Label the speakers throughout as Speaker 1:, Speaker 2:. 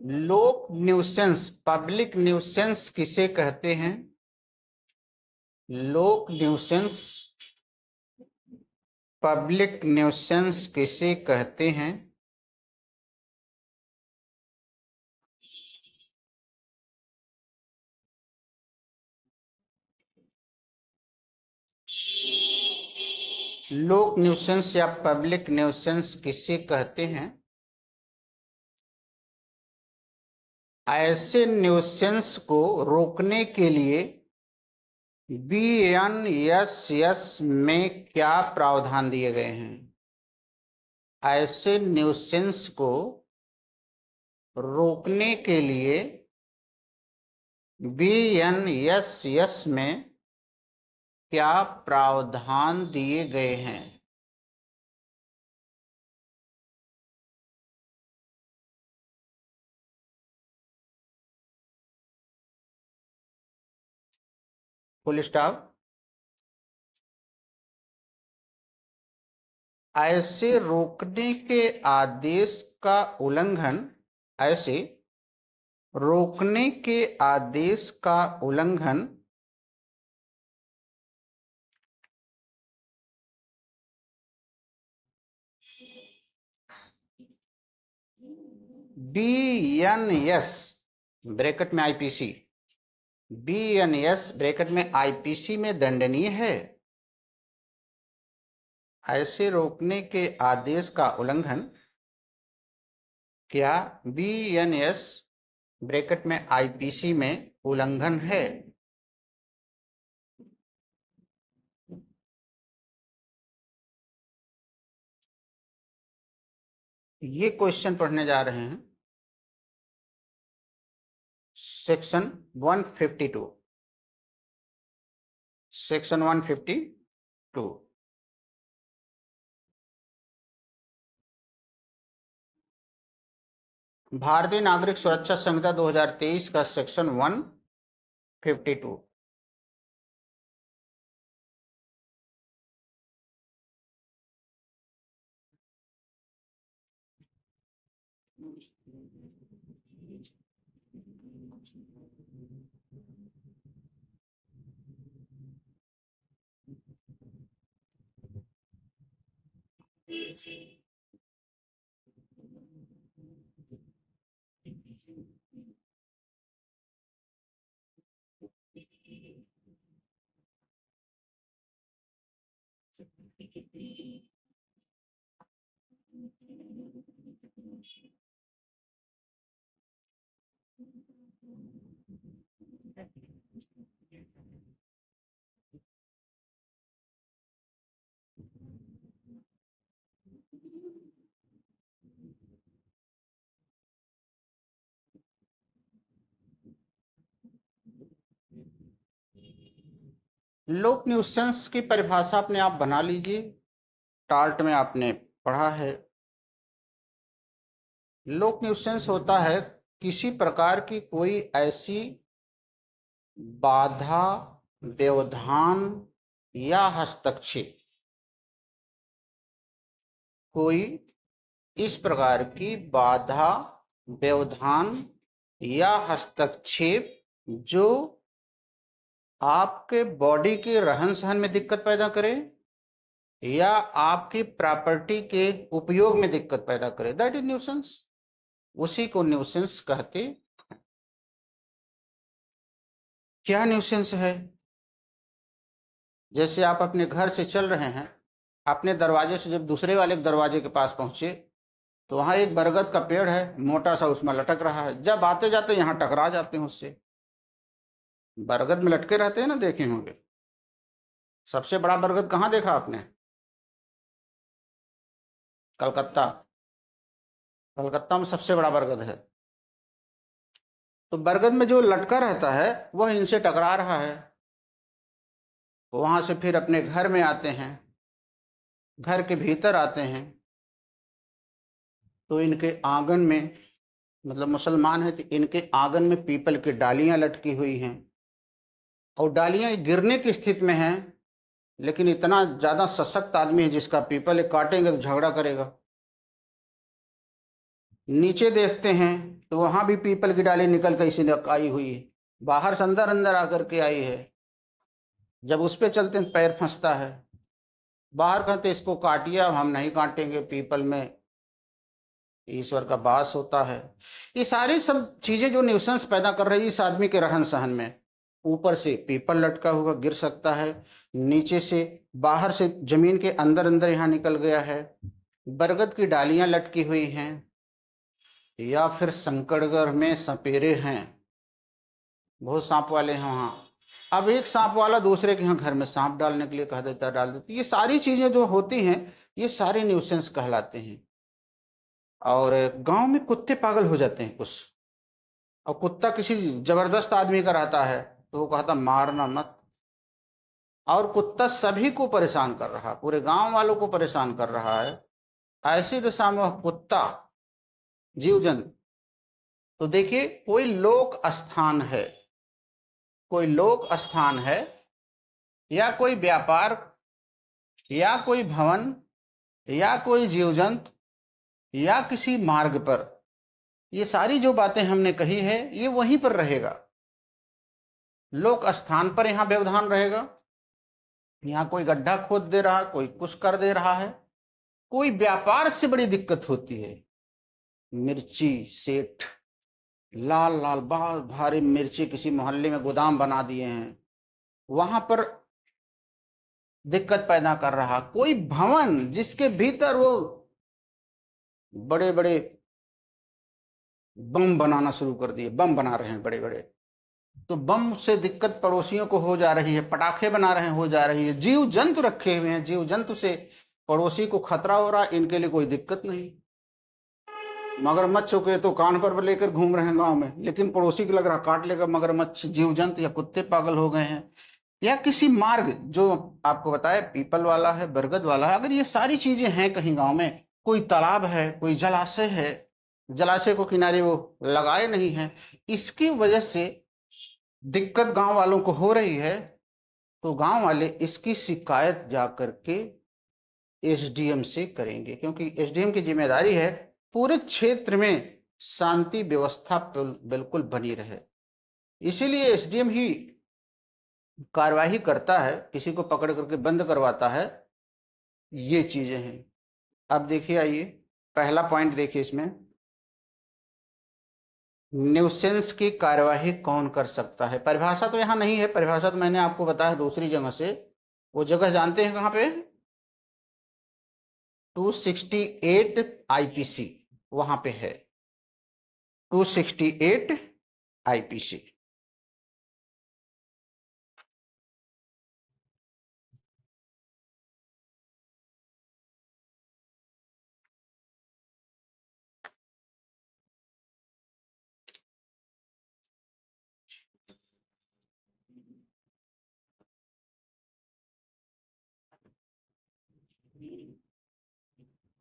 Speaker 1: लोक nuisance, public nuisance किसे कहते हैं? लोक न्यूसेंस, पब्लिक न्यूसेंस किसे कहते हैं? लोक न्यूसेंस या पब्लिक न्यूसेंस किसे कहते हैं? ऐसे न्यूसेंस को रोकने के लिए BNSS में क्या प्रावधान दिए गए हैं? ऐसे न्यूसेंस को रोकने के लिए BNSS में क्या प्रावधान दिए गए हैं? Full stop. ऐसे रोकने के आदेश का उल्लंघन, ऐसे रोकने के आदेश का उल्लंघन BNS ब्रैकेट में IPC, BNS ब्रैकेट में IPC में दंडनीय है। ऐसे रोकने के आदेश का उल्लंघन क्या BNS ब्रैकेट में IPC में उल्लंघन है? ये क्वेश्चन पढ़ने जा रहे हैं सेक्शन 152, सेक्शन 152। भारतीय नागरिक सुरक्षा संहिता 2023 का सेक्शन 152। लोक न्यूसेंस की परिभाषा अपने आप बना लीजिए, टार्ट में आपने पढ़ा है। लोक न्यूसेंस होता है किसी प्रकार की कोई ऐसी बाधा, व्यवधान या हस्तक्षेप, कोई इस प्रकार की बाधा, व्यवधान या हस्तक्षेप जो आपके बॉडी के रहन सहन में दिक्कत पैदा करे या आपकी प्रॉपर्टी के उपयोग में दिक्कत पैदा करे, दैट इज न्यूसेंस। उसी को न्यूसेंस कहते। क्या न्यूसेंस है? जैसे आप अपने घर से चल रहे हैं, अपने दरवाजे से जब दूसरे वाले दरवाजे के पास पहुंचे तो वहां एक बरगद का पेड़ है, मोटा सा, उसमें लटक रहा है। जब आते जाते यहां टकरा जाते हैं उससे। बरगद में लटके रहते हैं ना, देखे होंगे। सबसे बड़ा बरगद कहाँ देखा आपने? कलकत्ता। कलकत्ता में सबसे बड़ा बरगद है। तो बरगद में जो लटका रहता है वह इनसे टकरा रहा है। वहां से फिर अपने घर में आते हैं, घर के भीतर आते हैं तो इनके आंगन में, मतलब मुसलमान है तो इनके आंगन में पीपल की डालियां लटकी हुई हैं और डालियां गिरने की स्थिति में हैं, लेकिन इतना ज्यादा सशक्त आदमी है जिसका पीपल काटेंगे तो झगड़ा करेगा। नीचे देखते हैं तो वहां भी पीपल की डाली निकल कर इसी आई हुई है, बाहर से अंदर अंदर आकर के आई है। जब उस पे चलते हैं पैर फंसता है। बाहर कहते इसको काटिए, अब हम नहीं काटेंगे, पीपल में ईश्वर का वास होता है। ये सारी सब चीजें जो न्यूसेंस पैदा कर रही है इस आदमी के रहन सहन में। ऊपर से पीपल लटका हुआ गिर सकता है, नीचे से बाहर से जमीन के अंदर अंदर यहाँ निकल गया है, बरगद की डालियां लटकी हुई हैं, या फिर संकटगढ़ में सपेरे हैं, बहुत सांप वाले हैं वहां। अब एक सांप वाला दूसरे के यहाँ घर में सांप डालने के लिए कह देता है, डाल देती। ये सारी चीजें जो होती हैं ये सारे न्यूसेंस कहलाते हैं। और गांव में कुत्ते पागल हो जाते हैं कुछ, और कुत्ता किसी जबरदस्त आदमी का रहता है तो वो कहता मारना मत, और कुत्ता सभी को परेशान कर रहा, पूरे गांव वालों को परेशान कर रहा है। ऐसी दशा में वह कुत्ता जीव जंतु, तो देखिए कोई लोक स्थान है, कोई लोक स्थान है, या कोई व्यापार, या कोई भवन, या कोई जीव जंतु, या किसी मार्ग पर, ये सारी जो बातें हमने कही है ये वहीं पर रहेगा। लोक स्थान पर यहां व्यवधान रहेगा, यहां कोई गड्ढा खोद दे रहा, कोई कुछ कर दे रहा है, कोई व्यापार से बड़ी दिक्कत होती है। मिर्ची सेठ लाल लाल बाल भारी मिर्ची किसी मोहल्ले में गोदाम बना दिए हैं, वहां पर दिक्कत पैदा कर रहा। कोई भवन जिसके भीतर वो बड़े बड़े बम बनाना शुरू कर दिए, बम बना रहे हैं बड़े बड़े, तो बम से दिक्कत पड़ोसियों को हो जा रही है, पटाखे बना रहे हैं हो जा रही है, जीव जंतु रखे हुए हैं, जीव जंतु से पड़ोसी को खतरा हो रहा, इनके लिए कोई दिक्कत नहीं। मगरमच्छ के तो कान पर लेकर घूम रहे हैं गांव में, लेकिन पड़ोसी को लग रहा काट लेगा मगरमच्छ। जीव जंतु या कुत्ते पागल हो गए हैं, या किसी मार्ग जो आपको बताया पीपल वाला है, बरगद वाला है, अगर ये सारी चीजें हैं कहीं गांव में, कोई तालाब है, कोई जलाशय है, जलाशय को किनारे वो लगाए नहीं है, इसकी वजह से दिक्कत गांव वालों को हो रही है, तो गांव वाले इसकी शिकायत जाकर के एसडीएम से करेंगे, क्योंकि एसडीएम की जिम्मेदारी है पूरे क्षेत्र में शांति व्यवस्था बिल्कुल बनी रहे। इसीलिए एसडीएम ही कार्यवाही करता है, किसी को पकड़ करके बंद करवाता है, ये चीजें हैं। अब देखिए, आइए पहला पॉइंट देखिए इसमें, न्यूसेंस की कार्यवाही कौन कर सकता है। परिभाषा तो यहां नहीं है, परिभाषा तो मैंने आपको बताया दूसरी जगह से। वो जगह जानते हैं कहां पे? 268 आईपीसी वहां पे है, 268 आईपीसी।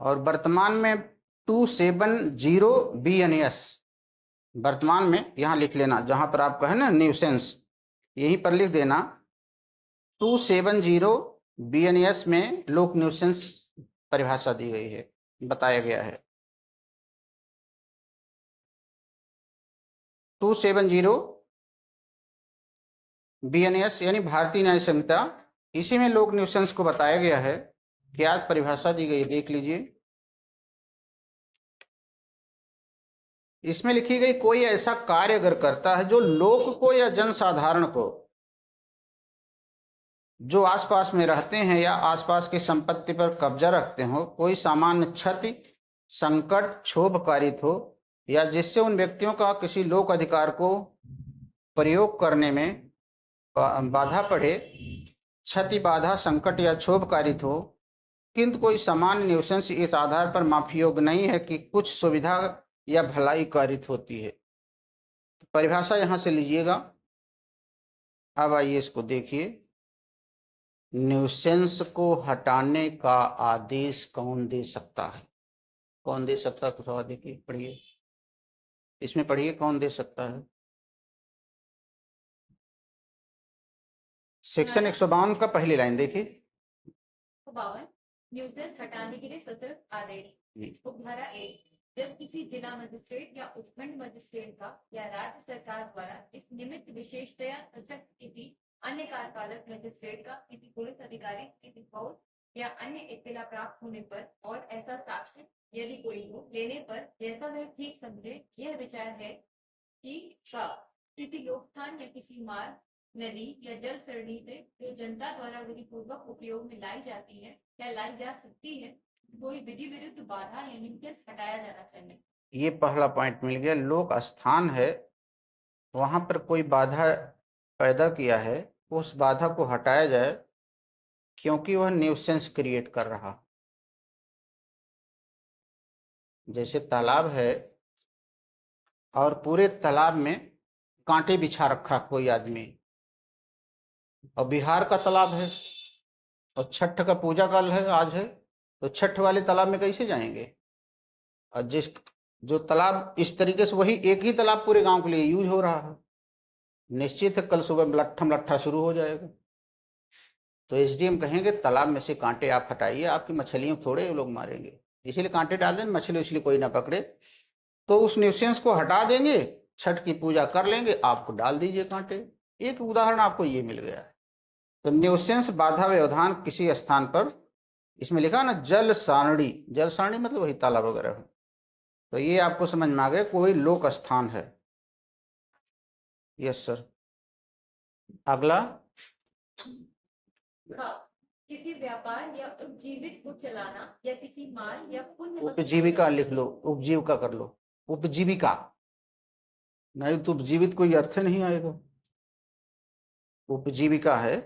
Speaker 1: और वर्तमान में 270 BNS, वर्तमान में यहां लिख लेना, जहां पर आपका है ना न्यूसेंस, यहीं पर लिख देना 270 BNS में लोक न्यूसेंस परिभाषा दी गई है, बताया गया है 270 BNS यानी भारतीय न्याय संहिता, इसी में लोक न्यूसेंस को बताया गया है। क्या परिभाषा दी गई देख लीजिए, इसमें लिखी गई कोई ऐसा कार्य अगर करता है जो लोक को या जनसाधारण को, जो आसपास में रहते हैं या आसपास की संपत्ति पर कब्जा रखते हो, कोई सामान्य क्षति संकट क्षोभ कारित हो, या जिससे उन व्यक्तियों का किसी लोक अधिकार को प्रयोग करने में बाधा पड़े, क्षति बाधा संकट या क्षोभ कारित हो, किंतु कोई सामान्य न्यूसेंस इस आधार पर माफी योग्य नहीं है कि कुछ सुविधा या भलाई कारित होती है। परिभाषा यहां से लीजिएगा। अब आइए इसको देखिए, न्यूसेंस को हटाने का आदेश कौन दे सकता है? कौन दे सकता है? तो सवाल देखिए, पढ़िए, इसमें पढ़िए कौन दे सकता है। सेक्शन 152 का पहली लाइन देखिए,
Speaker 2: 52 न्यूसेंस हटाने के लिए सशर्त आदेश। उपधारा 1, जब किसी जिला मजिस्ट्रेट या उपखंड मजिस्ट्रेट का या राज्य सरकार द्वारा इस निमित्त विशेषतया सशक्त किसी अन्य कार्यपालक मजिस्ट्रेट का किसी पुलिस अधिकारी की रिपोर्ट या अन्य इत्तला प्राप्त होने पर और ऐसा साक्ष्य यदि कोई हो लेने पर जैसा वह ठीक समझे यह विचार है कि किसी लोकस्थान या किसी मार्ग नदी या जल सरणी से जो जनता द्वारा विधिपूर्वक उपयोग में लाई जाती है या लाई जा सकती है कोई विधि विरुद्ध बाधा या हिंसक हटाया जाना चाहिए।
Speaker 1: ये पहला पॉइंट मिल गया। लोक स्थान है, वहां पर कोई बाधा पैदा किया है, उस बाधा को हटाया जाए क्योंकि वह न्यूसेंस क्रिएट कर रहा। जैसे तालाब है और पूरे तालाब में कांटे बिछा रखा कोई आदमी, और बिहार का तालाब है और छठ का पूजा काल है आज है, तो छठ वाले तालाब में कैसे जाएंगे? और जिस जो तालाब इस तरीके से, वही एक ही तालाब पूरे गांव के लिए यूज हो रहा है, निश्चित है कल सुबह लट्ठम लट्ठा शुरू हो जाएगा। तो एसडीएम कहेंगे तालाब में से कांटे आप हटाइए, आपकी मछलियों थोड़े लोग मारेंगे, इसीलिए कांटे डाल दें, मछली उछली कोई ना पकड़े। तो उस न्यूसेंस को हटा देंगे, छठ की पूजा कर लेंगे, आपको डाल दीजिए कांटे। एक उदाहरण आपको ये मिल गया है। तो न्यूसेंस बाधा व्यवधान किसी स्थान पर, इसमें लिखा ना जल सारणी, जल सारणी मतलब वही तालाब वगैरह हो, तो ये आपको समझ में आ गया कोई लोक स्थान है। Yes sir. अगला,
Speaker 2: किसी व्यापार या उपजीवित को चलाना या किसी माल या पुण्य
Speaker 1: उपजीविका लिख लो, उपजीविका कर लो, उपजीविका, नहीं तो उपजीवित कोई अर्थ नहीं आएगा। उपजीविका है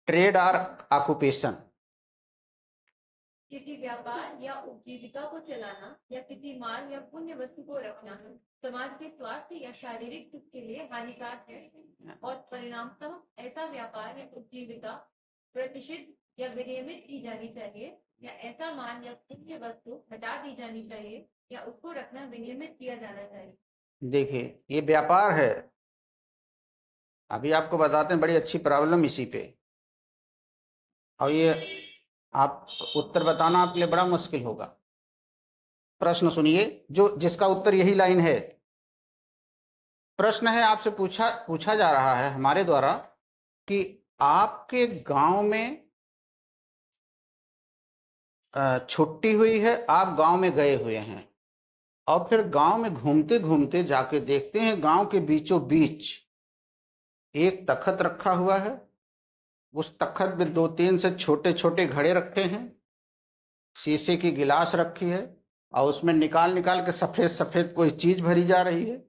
Speaker 1: ट्रेड और ऑक्यूपेशन।
Speaker 2: किसी व्यापार या उपजीविका को चलाना या किसी माल या पुण्य वस्तु को रखना समाज के स्वास्थ्य या शारीरिक सुख के लिए हानिकारक है और परिणामतः ऐसा व्यापार या उपजीविका प्रतिष्ठित या विनियमित की जानी चाहिए या ऐसा माल या पुण्य वस्तु हटा दी जानी चाहिए या उसको रखना विनियमित किया जाना चाहिए।
Speaker 1: देखिए ये व्यापार है, अभी आपको बताते हैं, बड़ी अच्छी प्रॉब्लम इसी पे, और ये आप उत्तर बताना आपके लिए बड़ा मुश्किल होगा। प्रश्न सुनिए, जो जिसका उत्तर यही लाइन है। प्रश्न है, आपसे पूछा जा रहा है हमारे द्वारा कि आपके गांव में छुट्टी हुई है, आप गांव में गए हुए हैं और फिर गांव में घूमते घूमते जाके देखते हैं गांव के बीचों बीच एक तख्त रखा हुआ है, उस तख्त में 2-3 से छोटे छोटे घड़े रखे हैं, शीशे की गिलास रखी है और उसमें निकाल निकाल के सफेद सफेद कोई चीज भरी जा रही है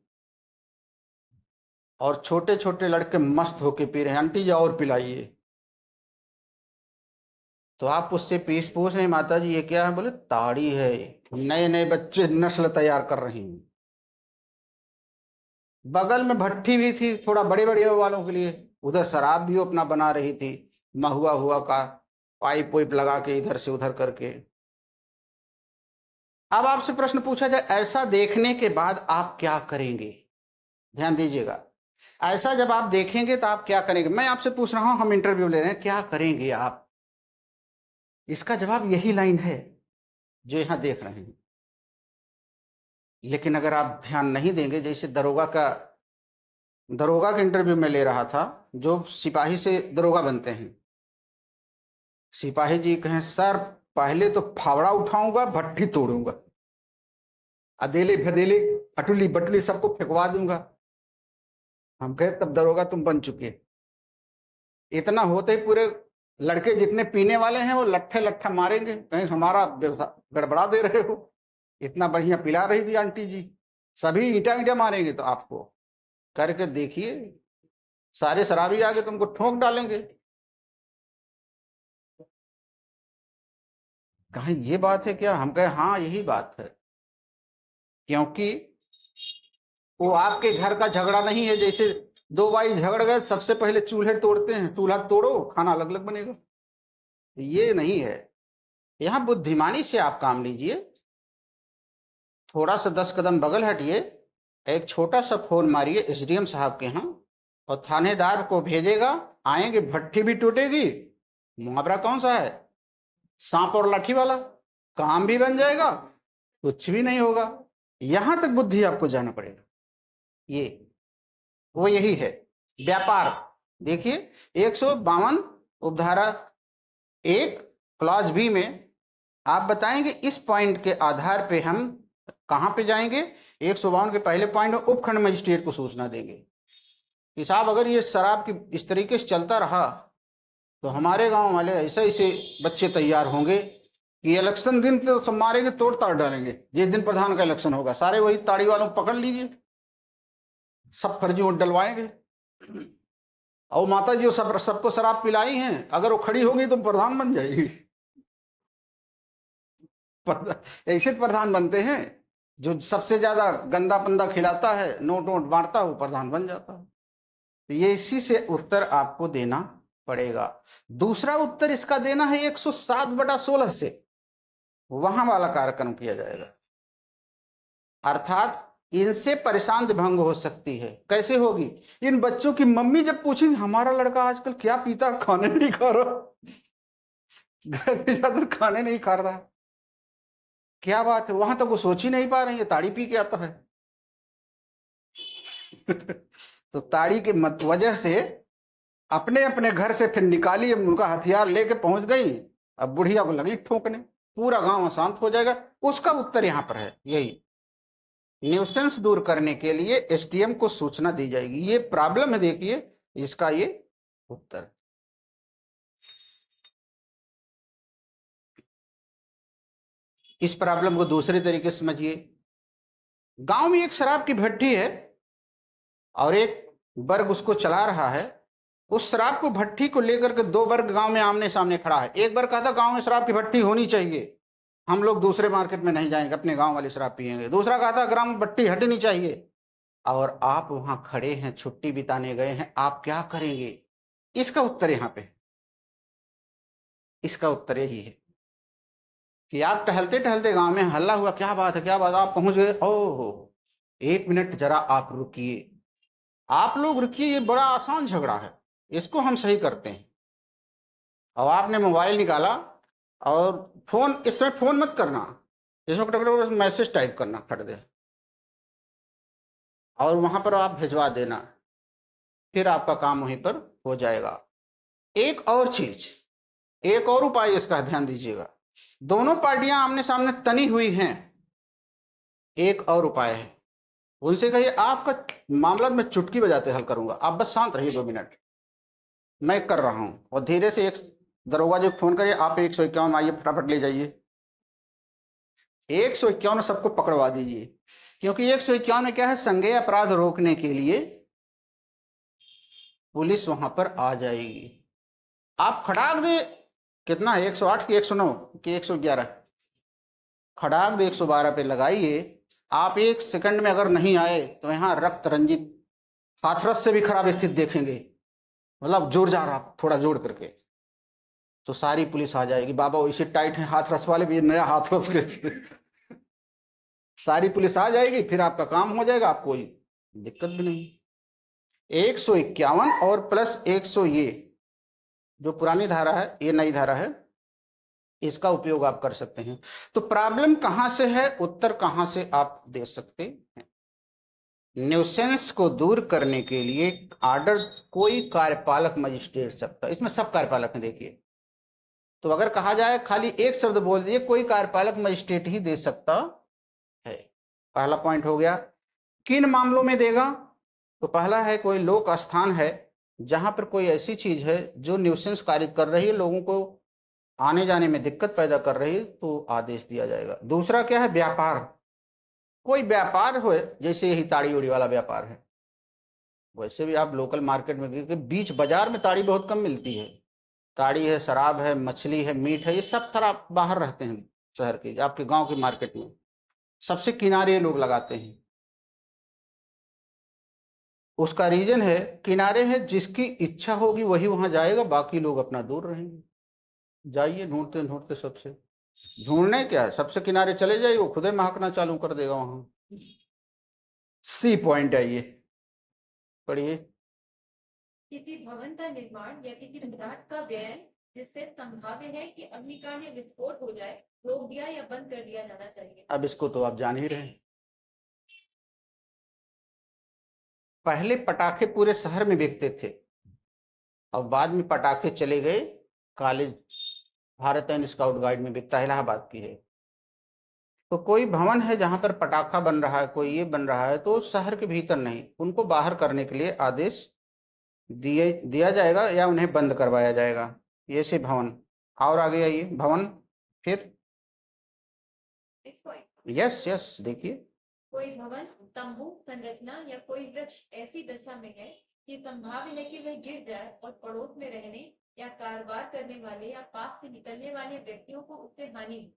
Speaker 1: और छोटे छोटे लड़के मस्त होके पी रहे हैं, आंटी जी और पिलाइए। तो आप उससे पूछ रहे माता जी ये क्या है? बोले ताड़ी है, नए नए बच्चे नस्ल तैयार कर रही हैं। बगल में भट्ठी भी थी थोड़ा बड़े बड़े वालों के लिए, उधर शराब भी अपना बना रही थी, महुआ हुआ का पाइप वाइप लगा के इधर से उधर करके। अब आपसे प्रश्न पूछा जाए ऐसा देखने के बाद आप क्या करेंगे? ध्यान दीजिएगा, ऐसा जब आप देखेंगे तो आप क्या करेंगे? मैं आपसे पूछ रहा हूं, हम इंटरव्यू ले रहे हैं, क्या करेंगे आप? इसका जवाब यही लाइन है जो यहां देख रहे हैं। लेकिन अगर आप ध्यान नहीं देंगे, जैसे दरोगा के इंटरव्यू में ले रहा था, जो सिपाही से दरोगा बनते हैं, सिपाही जी कहें सर पहले तो फावड़ा उठाऊंगा, भट्ठी तोड़ूंगा, अदेले भदेले अटुली बटुली सबको फेंकवा दूंगा। हम कहे तब दरोगा तुम बन चुके। इतना होते ही पूरे लड़के जितने पीने वाले हैं वो लट्ठे लट्ठा मारेंगे, कहीं हमारा गड़बड़ा दे रहे हो, इतना बढ़िया पिला रही थी आंटी जी, सभी ईंटा ईंटा मारेंगे। तो आपको करके देखिए, सारे शराबी आगे तुमको ठोक डालेंगे। कहीं ये बात है क्या? हम कहे हाँ यही बात है, क्योंकि वो आपके घर का झगड़ा नहीं है। जैसे दो भाई झगड़ गए, सबसे पहले चूल्हे तोड़ते हैं, चूल्हा तोड़ो खाना अलग अलग बनेगा, ये नहीं है। यहां बुद्धिमानी से आप काम लीजिए, थोड़ा सा 10 कदम बगल हटिए, एक छोटा सा फोन मारिए एसडीएम साहब के यहाँ और थानेदार को भेजेगा, आएंगे, भट्ठी भी टूटेगी। मुहावरा कौन सा है? सांप और लाठी वाला। काम भी बन जाएगा, कुछ भी नहीं होगा। यहां तक बुद्धि आपको जाना पड़ेगा। ये वो यही है व्यापार। देखिए 152 उपधारा 1 क्लॉज बी में आप बताएंगे इस पॉइंट के आधार पे हम कहां पे जाएंगे। 152 के पहले पॉइंट में उपखंड मजिस्ट्रेट को सूचना देंगे कि साहब अगर ये शराब की इस तरीके से चलता रहा तो हमारे गांव वाले ऐसे ऐसे बच्चे तैयार होंगे कि इलेक्शन दिन तो सब मारेंगे, तोड़ ताड़ डालेंगे। जिस दिन प्रधान का इलेक्शन होगा सारे वही ताड़ी वालों को पकड़ लीजिए, सब फर्जी वोट डलवाएंगे। और माता जी सब सबको शराब पिलाई हैं, अगर वो खड़ी होगी तो प्रधान बन जाएगी। ऐसे प्रधान बनते हैं, जो सबसे ज्यादा गंदा पंदा खिलाता है, नोट वोट बांटता है, वो प्रधान बन जाता है। तो ये इसी से उत्तर आपको देना पड़ेगा। दूसरा उत्तर इसका देना है 107/16 से, वहां वाला कार्यक्रम किया जाएगा। अर्थात इनसे परेशान भंग हो सकती है। कैसे होगी? इन बच्चों की मम्मी जब पूछेंगी हमारा लड़का आजकल क्या पीता, खाने नहीं खा रहा, घर में जाकर खाने नहीं खा रहा, क्या बात है, वहां तक वो सोच ही नहीं पा रही है, ताड़ी पी के आता है। तो ताड़ी के वजह से अपने अपने घर से फिर निकाली, उनका हथियार लेके पहुंच गई, अब बुढ़िया को लगी ठोकने, पूरा गांव अशांत हो जाएगा। उसका उत्तर यहां पर है, यही न्यूसेंस दूर करने के लिए एसडीएम को सूचना दी जाएगी। ये प्रॉब्लम है, देखिए इसका ये उत्तर। इस प्रॉब्लम को दूसरे तरीके से समझिए। गांव में एक शराब की भट्टी है और एक वर्ग उसको चला रहा है। उस शराब को भट्टी को लेकर के दो वर्ग गांव में आमने सामने खड़ा है। एक वर्ग कहता गांव में शराब की भट्टी होनी चाहिए, हम लोग दूसरे मार्केट में नहीं जाएंगे, अपने गांव वाली शराब पिएंगे। दूसरा कहता ग्राम में भट्टी हटनी चाहिए। और आप वहां खड़े हैं, छुट्टी बिताने गए हैं, आप क्या करेंगे? इसका उत्तर यहां पे, इसका उत्तर यही है कि आप टहलते टहलते गांव में हल्ला हुआ, क्या बात है क्या बात, आप पहुंच गए, ओहो 1 मिनट जरा आप रुकिए, आप लोग रुकिए, ये बड़ा आसान झगड़ा है, इसको हम सही करते हैं। और आपने मोबाइल निकाला और फोन, इस समय फोन मत करना, इसमें मैसेज टाइप करना फट दे, और वहां पर आप भिजवा देना, फिर आपका काम वहीं पर हो जाएगा। एक और चीज, एक और उपाय इसका ध्यान दीजिएगा। दोनों पार्टियां आमने सामने तनी हुई हैं, एक और उपाय है, उनसे कहिए आपका मामला मैं चुटकी बजाते हल करूंगा, आप बस शांत रहिए 2 मिनट, मैं कर रहा हूं। और धीरे से एक दरोगा जी को फोन करिए, आप 151 आइए, फटाफट ले जाइए। 151 सबको पकड़वा दीजिए, क्योंकि 151 में क्या है, संज्ञेय अपराध रोकने के लिए पुलिस वहां पर आ जाएगी। आप खड़ाक दे, कितना है 108 की 109 की 111, खड़ाक दे 112 पे लगाइए। आप 1 सेकंड में अगर नहीं आए तो यहाँ रक्त रंजित हाथरस से भी खराब स्थिति देखेंगे, मतलब जोर जा रहा थोड़ा जोड़ करके, तो सारी पुलिस आ जाएगी। बाबा वैसे टाइट है हाथरस वाले भी, नया हाथरस के सारी पुलिस आ जाएगी, फिर आपका काम हो जाएगा, आपको कोई दिक्कत भी नहीं। 151 और प्लस 100, ये जो पुरानी धारा है, ये नई धारा है, इसका उपयोग आप कर सकते हैं। तो प्रॉब्लम कहां से है, उत्तर कहां से आप दे सकते हैं। न्यूसेंस को दूर करने के लिए ऑर्डर कोई कार्यपालक मजिस्ट्रेट सकता, इसमें सब कार्यपालक हैं देखिए। तो अगर कहा जाए खाली एक शब्द बोल दिए, कोई कार्यपालक मजिस्ट्रेट ही दे सकता है। पहला पॉइंट हो गया। किन मामलों में देगा? तो पहला है कोई लोक स्थान है जहां पर कोई ऐसी चीज है जो न्यूसेंस कार्य कर रही है, लोगों को आने जाने में दिक्कत पैदा कर रही है, तो आदेश दिया जाएगा। दूसरा क्या है, व्यापार, कोई व्यापार हो, जैसे यही ताड़ी उड़ी वाला व्यापार है, वैसे भी आप लोकल मार्केट में, बीच बाजार में ताड़ी बहुत कम मिलती है, ताड़ी है, शराब है, मछली है, मीट है, ये सब तरह आप बाहर रहते हैं शहर के, आपके गांव के मार्केट में सबसे किनारे लोग लगाते हैं। उसका रीजन है, किनारे है, जिसकी इच्छा होगी वही वहां जाएगा, बाकी लोग अपना दूर रहेंगे। जाइए ढूंढते ढूंढते सबसे, ढूंढने क्या है, सबसे किनारे चले जाइए, वो खुदे महकना चालू कर देगा वहां। सी पॉइंट है ये, पढ़िए।
Speaker 2: किसी भवन का निर्माण या किसी प्लाट का व्यय जिससे संभाव्य है कि अग्निकांड या विस्फोट हो जाए, रोक दिया या बंद कर दिया जाना चाहिए।
Speaker 1: अब इसको तो आप जान ही रहे हैं। पहले पटाखे पूरे शहर में बिकते थे और बाद में पटाखे चले गए college Bharat and scout guide में बिकता है, इलाहाबाद की है। तो कोई भवन है जहां पर पटाखा बन रहा है, कोई ये बन रहा है, तो शहर के भीतर नहीं, उनको बाहर करने के लिए आदेश दिया जाएगा या उन्हें बंद करवाया जाएगा। ये से भवन। और आगे आइए भवन। फिर यस यस देखिए,
Speaker 2: कोई भवन, तंबू, संरचना या कोई वृक्ष ऐसी दशा में है कि संभाव्य है कि वह गिर जाए और पड़ोस में रहने या कारोबार करने वाले या पास से निकलने वाले व्यक्तियों को उससे हानि हो,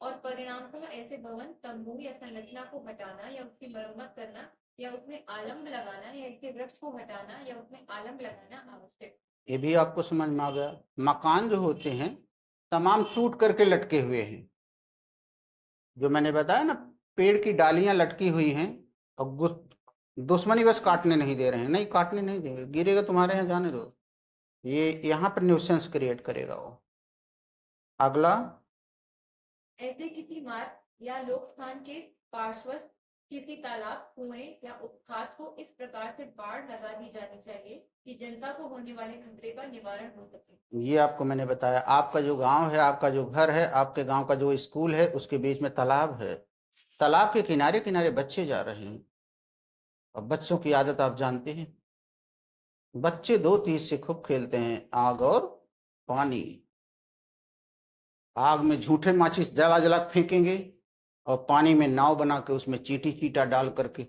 Speaker 2: और परिणामतः ऐसे भवन, तंबू या संरचना को हटाना या उसकी मरम्मत करना या उसमें आलम्ब लगाना या इसके वृक्ष को हटाना या उसमें आलम्ब लगाना आवश्यक।
Speaker 1: ये भी आपको समझ में आ गया। मकान जो होते हैं तमाम टूट करके लटके हुए हैं, जो मैंने बताया ना, पेड़ की डालियां लटकी हुई हैं और दुश्मनी बस काटने नहीं दे रहे हैं, नहीं काटने नहीं देंगे, गिरेगा तुम्हारे यहाँ, जाने दो। ये यहाँ पर न्यूसेंस क्रिएट करेगा वो। अगला,
Speaker 2: ऐसे किसी मार्ग या लोक स्थान के पार्श्वस्थ किसी तालाब, कुएं या उपखात को इस प्रकार से बाढ़ लगा दी जानी चाहिए कि जनता को होने वाले खतरे का निवारण हो सके।
Speaker 1: ये आपको मैंने बताया, आपका जो गांव है, आपका जो घर है, आपके गांव का जो स्कूल है, उसके बीच में तालाब है, तालाब के किनारे किनारे बच्चे जा रहे हैं। और बच्चों की आदत आप जानते हैं, बच्चे दो चीज से खूब खेलते हैं, आग और पानी। आग में झूठे माचिस जला जला फेंकेंगे और पानी में नाव बना के उसमें चीटी चीटा डाल करके,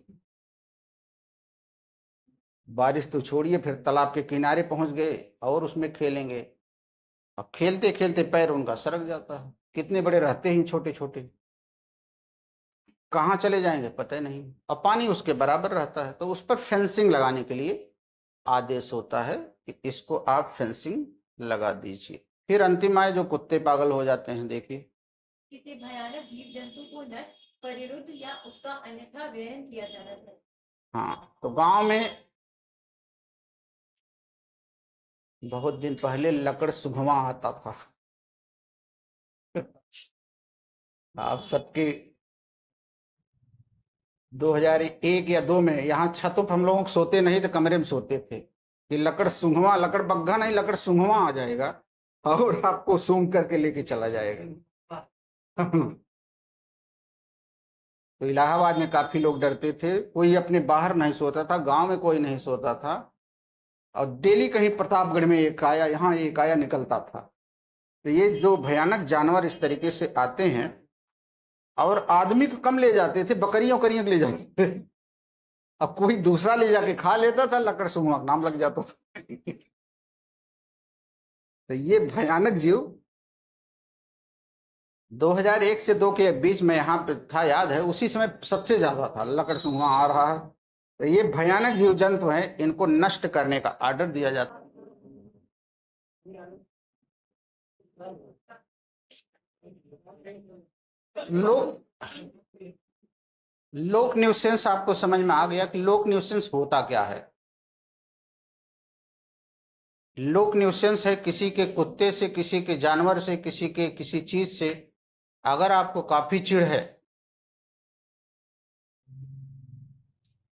Speaker 1: बारिश तो छोड़िए, फिर तालाब के किनारे पहुंच गए और उसमें खेलेंगे। और खेलते खेलते पैर उनका सरक जाता है, कितने बड़े रहते हैं छोटे छोटे, कहाँ चले जाएंगे पता ही नहीं। और पानी उसके बराबर रहता है, तो उस पर फेंसिंग लगाने के लिए आदेश होता है कि इसको आप फेंसिंग लगा दीजिए। फिर अंतिम आए जो कुत्ते पागल हो जाते हैं, देखिए।
Speaker 2: किसी भयानक जीव जंतु को नष्ट, परिरुद्ध या उसका अन्यथा व्ययन किया जाना चाहिए।
Speaker 1: हाँ, तो गांव में बहुत दिन पहले लकड़ सुघवा आता था। आप सबके 2001 या 2 में यहाँ छतों पर हम लोग सोते नहीं थे, कमरे में सोते थे कि लकड़ सूंघवा, लकड़ बग्घा नहीं, लकड़ सूंघवा आ जाएगा और आपको सूंघ करके लेके चला जाएगा। तो इलाहाबाद में काफी लोग डरते थे, कोई अपने बाहर नहीं सोता था, गांव में कोई नहीं सोता था। और डेली कहीं प्रतापगढ़ में एक आया, यहाँ एक आया निकलता था। तो ये जो भयानक जानवर इस तरीके से आते हैं, और आदमी को कम ले जाते थे, बकरियों करियों ले जाते थे। अब कोई दूसरा ले जाके खा लेता था, लकड़ सुंघवा नाम लग जाता था। तो ये भयानक जीव 2001 से 2 के बीच में यहाँ पे था, याद है, उसी समय सबसे ज्यादा था, लकड़ सुंघवा आ रहा है। तो ये भयानक जीव जंतु हैं, इनको नष्ट करने का आर्डर दिया जाता है। लोक न्यूसेंस आपको समझ में आ गया कि लोक न्यूसेंस होता क्या है। लोक न्यूसेंस है किसी के कुत्ते से, किसी के जानवर से, किसी के किसी चीज से अगर आपको काफी चिढ़ है,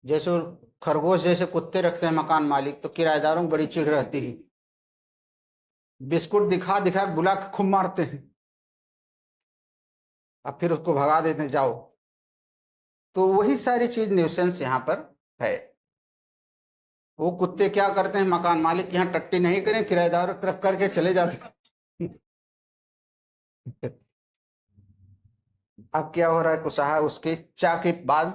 Speaker 1: जैसे खरगोश जैसे कुत्ते रखते हैं मकान मालिक, तो किराएदारों को बड़ी चिढ़ रहती है, बिस्कुट दिखा दिखा बुला के खूब मारते हैं, अब फिर उसको भगा देते हैं, जाओ। तो वही सारी चीज न्यूसेंस यहाँ पर है। वो कुत्ते क्या करते हैं, मकान मालिक यहाँ टट्टी नहीं करें, किराएदार तरफ करके चले जाते। अब क्या हो रहा है, कुशाहा उसके चा के बाद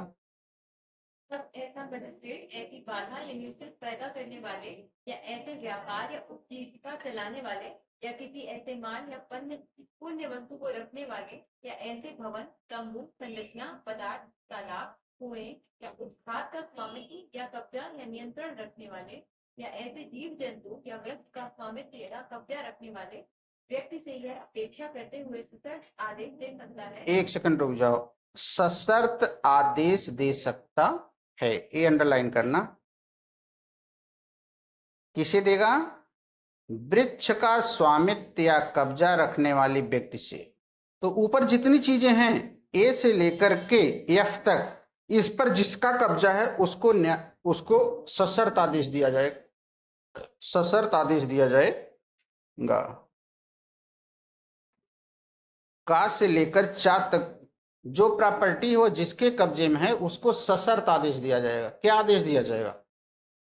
Speaker 2: तब ऐसा मजिस्ट्रेट ऐसी बाधा या न्यूसेंस पैदा करने वाले या ऐसे व्यापार या उपजीविका चलाने वाले या किसी ऐसे माल या पुण्य वस्तु को रखने वाले या ऐसे भवन, तंबू, संरचना, पदार्थ, तालाब, कुएं या उत्खात का स्वामित्व या कब्जा या नियंत्रण रखने वाले या ऐसे जीव जंतु या वृक्ष का स्वामित्व या कब्जा रखने वाले व्यक्ति से यह अपेक्षा करते हुए सशर्त आदेश दे सकता है।
Speaker 1: 1 सेकंड रुक जाओ, सशर्त आदेश दे सकता है, ये अंडरलाइन करना। किसे देगा? वृक्ष का स्वामित्व या कब्जा रखने वाली व्यक्ति से। तो ऊपर जितनी चीजें हैं ए से लेकर के एफ तक, इस पर जिसका कब्जा है उसको सशर्त आदेश दिया जाएगा, सशर्त आदेश दिया जाएगा। का से लेकर चा तक जो प्रॉपर्टी हो जिसके कब्जे में है उसको सशर्त आदेश दिया जाएगा। क्या आदेश दिया जाएगा?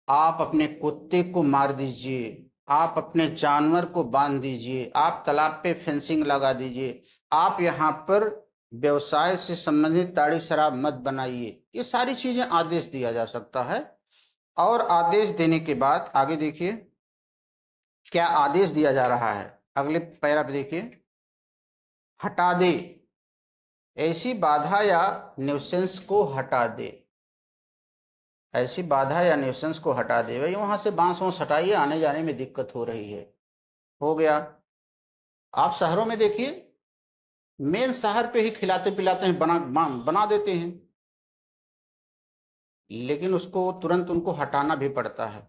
Speaker 1: आप अपने कुत्ते को मार दीजिए, आप अपने जानवर को बांध दीजिए, आप तालाब पे फेंसिंग लगा दीजिए, आप यहाँ पर व्यवसाय से संबंधित ताड़ी शराब मत बनाइए, ये सारी चीजें आदेश दिया जा सकता है। और आदेश देने के बाद आगे देखिए क्या आदेश दिया जा रहा है। अगले पैरा पे देखिए, हटा दे, ऐसी बाधा या न्यूसेंस को हटा दे, ऐसी बाधा या न्यूसेंस को हटा दे। भाई वहां से बांस वांस हटाइए, आने जाने में दिक्कत हो रही है। हो गया। आप शहरों में देखिए, मेन शहर पे ही खिलाते पिलाते हैं, बना देते हैं, लेकिन उसको तुरंत उनको हटाना भी पड़ता है।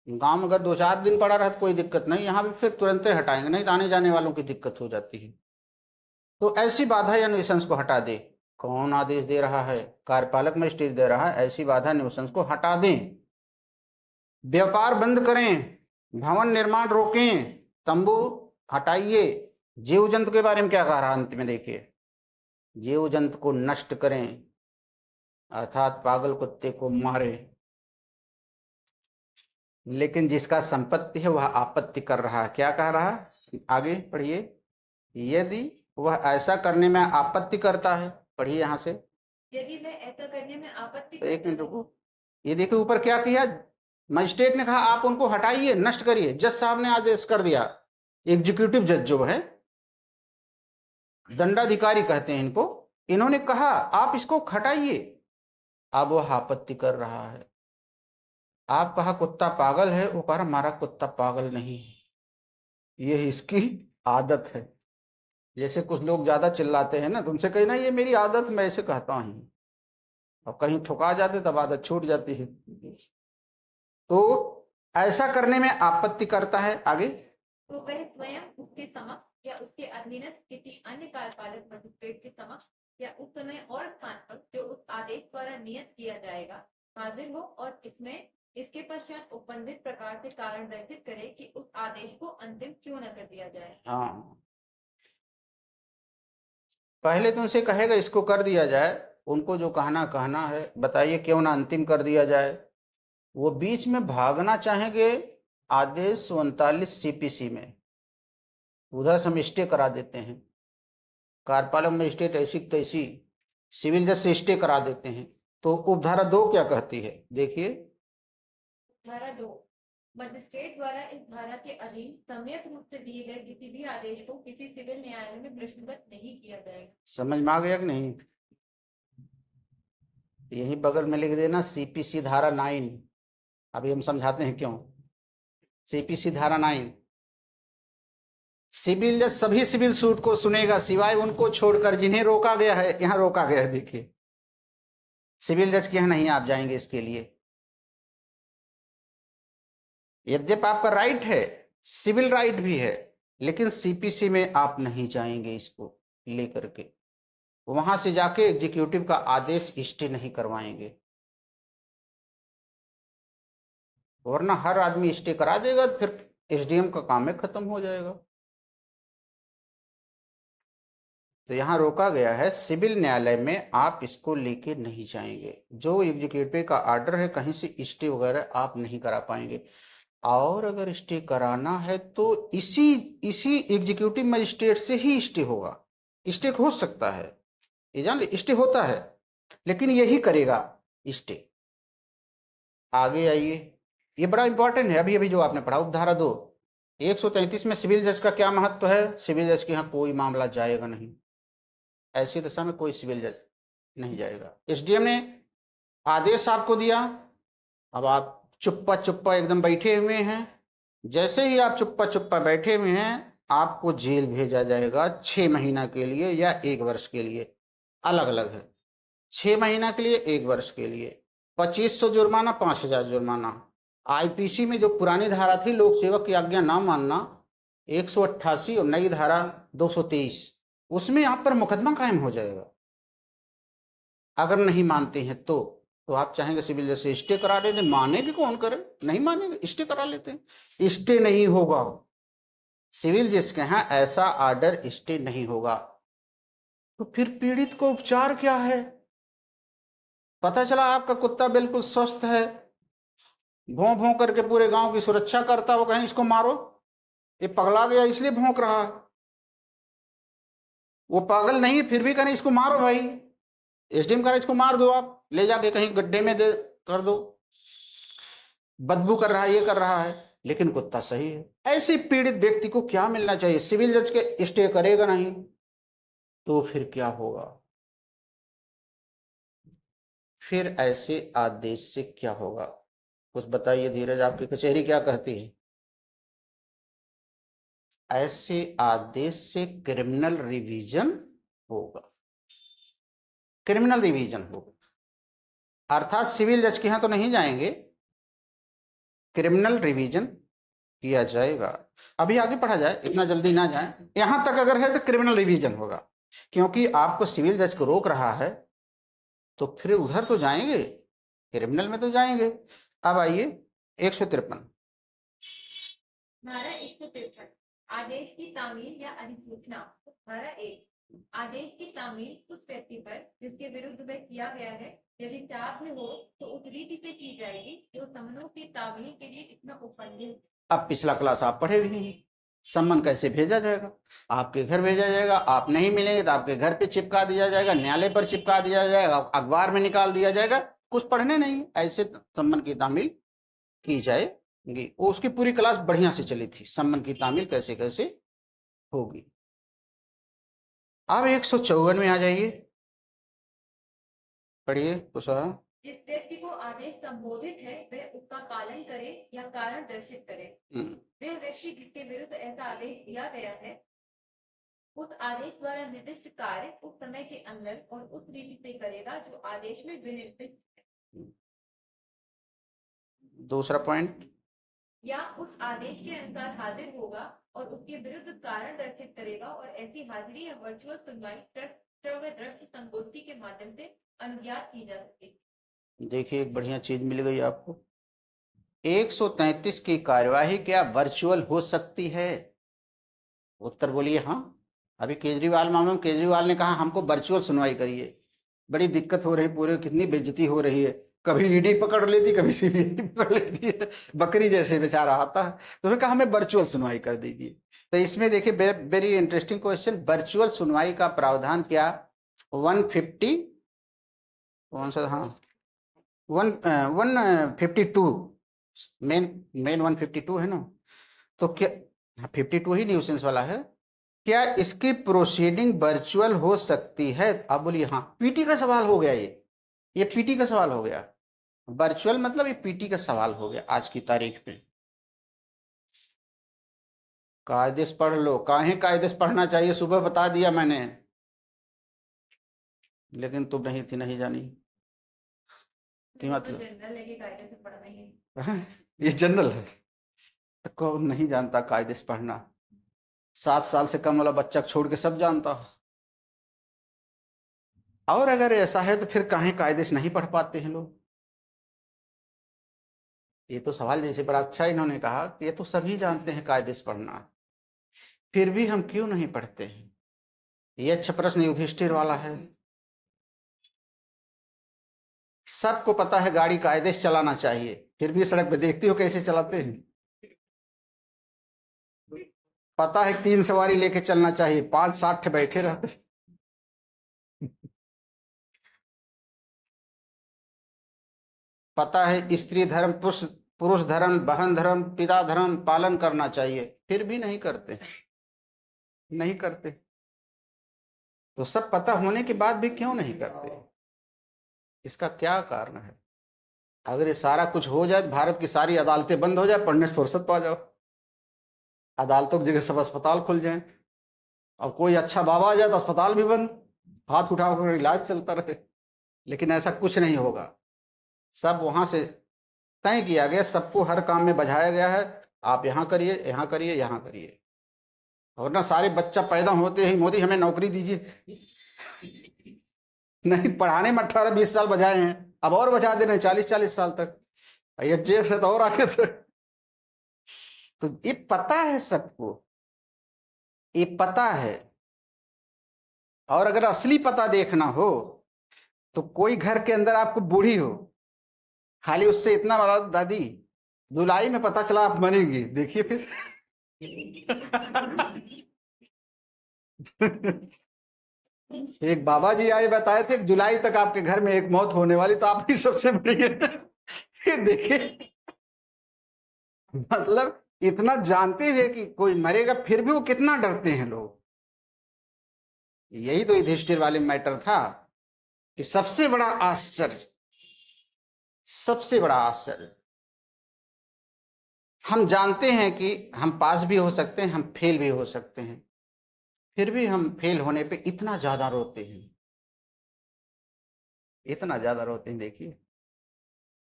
Speaker 1: गांव में अगर 2-4 दिन पड़ा रहा तो कोई दिक्कत नहीं, यहाँ भी फिर तुरंत हटाएंगे, नहीं तो आने जाने वालों की दिक्कत हो जाती है। तो ऐसी बाधा या न्यूसेंस को हटा दे। कौन आदेश दे रहा है? कार्यपालक मजिस्ट्रेट दे रहा है, ऐसी बाधा न्यूसेंस को हटा दें। व्यापार बंद करें, भवन निर्माण रोकें, तंबू हटाइए। जीव जंतु के बारे में क्या कह रहा है अंत में देखिए, जीव जंतु को नष्ट करें, अर्थात पागल कुत्ते को मारे। लेकिन जिसका संपत्ति है वह आपत्ति कर रहा है। क्या कह रहा है? आगे पढ़िए। यदि वह ऐसा करने में आपत्ति करता है, पढ़िए यहां से,
Speaker 2: यदि वह ऐसा करने में आपत्ति
Speaker 1: तो एक मिनट रुको, ये देखिए ऊपर क्या किया, मजिस्ट्रेट ने कहा आप उनको हटाइए, नष्ट करिए। जज साहब ने आदेश कर दिया, एग्जीक्यूटिव जज जो है, दंडाधिकारी कहते हैं इनको, इन्होंने कहा आप इसको हटाइए, अब वह आपत्ति कर रहा है। आप कहा कुत्ता पागल है, वो कह रहा हमारा कुत्ता पागल नहीं है, ये इसकी आदत है। जैसे कुछ लोग ज्यादा चिल्लाते हैं ना, तुमसे कही ना ये मेरी आदत, मैं ऐसे कहता हूं, और कहीं ठुका जाते तब आदत छूट जाती है। तो ऐसा करने में आपत्ति करता है। आगे,
Speaker 2: तो वह स्वयं उसके समक्ष या उसके अधीनस्थ किसी अन्य कार्यपालक मजिस्ट्रेट के समक्ष या उस समय और स्थान पर जो उस आदेश द्वारा नियत किया जाएगा हाजिर हो और इसके पश्चात उपबंधित प्रकार से कारण दर्शित करे कि उस आदेश को अंतिम क्यों न कर दिया जाए।
Speaker 1: हाँ, पहले तो उनसे कहेगा इसको कर दिया जाए, उनको जो कहना है, बताइए क्यों ना अंतिम कर दिया जाए। वो बीच में भागना चाहेंगे आदेश 39 सीपीसी में, उधर से हम स्टे करा देते हैं। कार्यपालक मजिस्ट्रेट ऐसी तैसी सिविल जज से स्टे करा देते हैं। तो उपधारा 2 क्या कहती है देखिए,
Speaker 2: धारा 2, मजिस्ट्रेट द्वारा इस धारा के अधीन सम्यक रूप से दिए गए किसी भी आदेश को किसी सिविल न्यायालय में प्रश्नगत नहीं किया जाएगा। समझ
Speaker 1: में आ गया कि नहीं? यही बगल में लिख देना सीपीसी धारा 9। अभी हम समझाते हैं क्यों। सीपीसी धारा 9, सिविल जज सभी सिविल सूट को सुनेगा सिवाय उनको छोड़कर जिन्हें रोका गया है। यहां रोका गया है, देखिए सिविल जज के यहां नहीं आप जाएंगे इसके लिए। यद्यपि आपका राइट है, सिविल राइट भी है, लेकिन सीपीसी में आप नहीं जाएंगे इसको लेकर के। वहां से जाके एग्जीक्यूटिव का आदेश स्टे नहीं करवाएंगे, वरना हर आदमी स्टे करा देगा, फिर एसडीएम का काम है खत्म हो जाएगा। तो यहां रोका गया है, सिविल न्यायालय में आप इसको लेके नहीं जाएंगे। जो एग्जीक्यूटिव का ऑर्डर है कहीं से स्टे वगैरह आप नहीं करा पाएंगे। और अगर स्टे कराना है तो इसी एग्जीक्यूटिव मजिस्ट्रेट से ही स्टे होगा। स्टे हो सकता है, ये जान स्टे होता है, लेकिन यही करेगा स्टे। आगे आइए, ये बड़ा इंपॉर्टेंट है। अभी अभी जो आपने पढ़ा उपधारा 2 133 में सिविल जज का क्या महत्व है। सिविल जज के यहाँ कोई मामला जाएगा नहीं, ऐसी दशा में कोई सिविल जज नहीं जाएगा। एसडीएम ने आदेश आपको दिया, अब आप चुप्पा एकदम बैठे हुए हैं। जैसे ही आप चुप्पा बैठे हुए हैं, आपको जेल भेजा जाएगा 6 महीना के लिए या 1 वर्ष के लिए, अलग अलग है। 6 महीना के लिए, 1 वर्ष के लिए 2500 जुर्माना, 5000 जुर्माना। आईपीसी में जो पुरानी धारा थी लोक सेवक की आज्ञा ना मानना 188 और नई धारा 223, उसमें आप पर मुकदमा कायम हो जाएगा अगर नहीं मानते हैं तो आप चाहेंगे सिविल जज से स्टे करा देते, मानेंगे कौन करे, नहीं मानेंगे स्टे करा लेते हैं। स्टे नहीं होगा, सिविल जज के यहाँ ऐसा आर्डर स्टे नहीं होगा। तो फिर पीड़ित को उपचार क्या है? पता चला आपका कुत्ता बिल्कुल स्वस्थ है, भौं भौं करके पूरे गांव की सुरक्षा करता हो, कहीं इसको मारो, ये पगला गया इसलिए भौंक रहा है। वो पागल नहीं, फिर भी कहीं इसको मारो भाई, एसडीएम करें इसको मार दो, आप ले जाके कहीं गड्ढे में दे कर दो, बदबू कर रहा है, ये कर रहा है, लेकिन कुत्ता सही है। ऐसे पीड़ित व्यक्ति को क्या मिलना चाहिए? सिविल जज के स्टे करेगा नहीं तो फिर क्या होगा? फिर ऐसे आदेश से क्या होगा कुछ बताइए धीरज, आपकी कचहरी क्या कहती है? ऐसे आदेश से क्रिमिनल रिवीजन होगा, क्रिमिनल रिवीजन होगा, अर्थात सिविल जज के यहां तो नहीं जाएंगे, क्रिमिनल रिवीजन किया जाएगा। अभी आगे पढ़ा जाए, इतना जल्दी ना जाए, यहां तक अगर है तो क्रिमिनल रिवीजन होगा, क्योंकि आपको सिविल जज को रोक रहा है तो फिर उधर तो जाएंगे, क्रिमिनल में तो जाएंगे। अब आइए 153
Speaker 2: धारा 163 आदेश की तामील या अधिसूचना। धारा 1 आदेश की तामील उस व्यक्ति पर जिसके विरुद्ध वह किया गया है यदि साध्य हो तो उस रीति से की जाएगी जो समनों की तामील के लिए इसमें उपबंधित।
Speaker 1: अब पिछला क्लास आप पढ़े भी नहीं, सम्मन कैसे भेजा जाएगा? आपके घर भेजा जाएगा, आप नहीं मिलेंगे तो आपके घर पे चिपका दिया जाएगा, न्यायालय पर चिपका दिया जाएगा, अखबार में निकाल दिया जाएगा, कुछ पढ़ने नहीं, ऐसे सम्मन की तामील की जाएगी। वो उसकी पूरी क्लास बढ़िया से चली थी, सम्मन की तामील कैसे कैसे होगी। अब 154 में आ जाइए, पढ़िए कुशा।
Speaker 2: जिस व्यक्ति को आदेश संबोधित है वह उसका पालन करे या कारण दर्शित करे। वह व्यक्ति जिसके विरुद्ध ऐसा आदेश दिया गया है उस आदेश द्वारा निर्दिष्ट कार्य उस समय के अंदर और उस रीति से करेगा जो आदेश में विनिर्दिष्ट है।
Speaker 1: दूसरा पॉइंट,
Speaker 2: या उस आदेश के अनुसार हाजिर होगा और उसके विरुद्ध कारण दर्शित करेगा और ऐसी हाजिरी या वर्चुअल सुनवाई श्रव्य दृश्य संगोष्ठी के माध्यम से अनुज्ञात की जा सकेगी। देखिए
Speaker 1: एक बढ़िया चीज मिल गई आपको, 133 की कार्यवाही क्या वर्चुअल हो सकती है? उत्तर बोलिए हाँ। अभी केजरीवाल मामले में केजरीवाल ने कहा हमको वर्चुअल सुनवाई करिए, बड़ी दिक्कत हो रही, पूरे कितनी बेइज्जती हो रही है, कभी ईडी पकड़ लेती कभी सीबीआई पकड़ लेती है, बकरी जैसे बेचारा आता है, तो उन्होंने कहा हमें वर्चुअल सुनवाई कर दीजिए। तो इसमें देखिए वेरी इंटरेस्टिंग क्वेश्चन, वर्चुअल सुनवाई का प्रावधान क्या 150 कौन सा, हाँ 152 मेन 152 है ना, तो क्या 52 ही न्यूसेंस वाला है, क्या इसकी प्रोसीडिंग वर्चुअल हो सकती है? आप बोलिए हाँ। पीटी का सवाल हो गया, ये पीटी का सवाल हो गया, वर्चुअल मतलब ये पीटी का सवाल हो गया आज की तारीख में। कायदे से पढ़ लो, काहे कायदे से पढ़ना चाहिए सुबह बता दिया मैंने, लेकिन तुम नहीं थी, नहीं जानी मतलब
Speaker 2: जनरल है कि कायदे से पढ़ना ही
Speaker 1: ये जनरल है, कौन नहीं जानता कायदे से पढ़ना? 7 साल से कम वाला बच्चा छोड़ के सब जानता। और अगर ऐसा है तो फिर काहे कायदे से नहीं पढ़ पाते हैं लोग? ये तो सवाल जैसे बड़ा अच्छा इन्होंने कहा कि ये तो सभी जानते हैं कायदे से पढ़ना, फिर भी हम क्यों नहीं पढ़ते हैं? ये अच्छा प्रश्न युधिष्ठिर वाला है। सबको पता है गाड़ी कायदे से चलाना चाहिए, फिर भी सड़क पे देखते हो कैसे चलाते हैं। पता है 3 सवारी लेके चलना चाहिए, 5-7 बैठे रहते। पता है स्त्री धर्म पुरुष धर्म बहन धर्म पिता धर्म पालन करना चाहिए, फिर भी नहीं करते, नहीं करते। तो सब पता होने के बाद भी क्यों नहीं करते? इसका क्या कारण है? अगर ये सारा कुछ हो जाए, भारत की सारी अदालतें बंद हो जाए, पढ़ने से फुर्सत पा जाओ, अदालतों की जगह सब अस्पताल खुल जाए, और कोई अच्छा बाबा आ जाए तो अस्पताल भी बंद, हाथ उठाकर इलाज चलता रहे, लेकिन ऐसा कुछ नहीं होगा। सब वहां से तय किया गया, सबको हर काम में बझाया गया है, आप यहाँ करिए, यहाँ करिए, यहाँ करिए। और ना सारे बच्चा पैदा होते ही मोदी हमें नौकरी दीजिए, नहीं पढ़ाने में 18-20 साल बजाए हैं, अब और बजा दे रहे हैं 40-40 साल तक, ये जेस है तो और आगे तो ये पता है सबको, ये पता है। और अगर असली पता देखना हो तो कोई घर के अंदर आपको बूढ़ी हो, खाली उससे इतना बड़ा, दादी जुलाई में पता चला आप मरेंगी, देखिए फिर एक बाबा जी आए बताए थे जुलाई तक आपके घर में एक मौत होने वाली, तो आप ही सबसे बड़ी है देखिए, मतलब इतना जानते हुए कि कोई मरेगा फिर भी वो कितना डरते हैं लोग। यही तो युधिष्ठिर वाले मैटर था कि सबसे बड़ा आश्चर्य, सबसे बड़ा आश्चर्य, हम जानते हैं कि हम पास भी हो सकते हैं, हम फेल भी हो सकते हैं, फिर भी हम फेल होने पे इतना ज्यादा रोते हैं, इतना ज्यादा रोते हैं। देखिए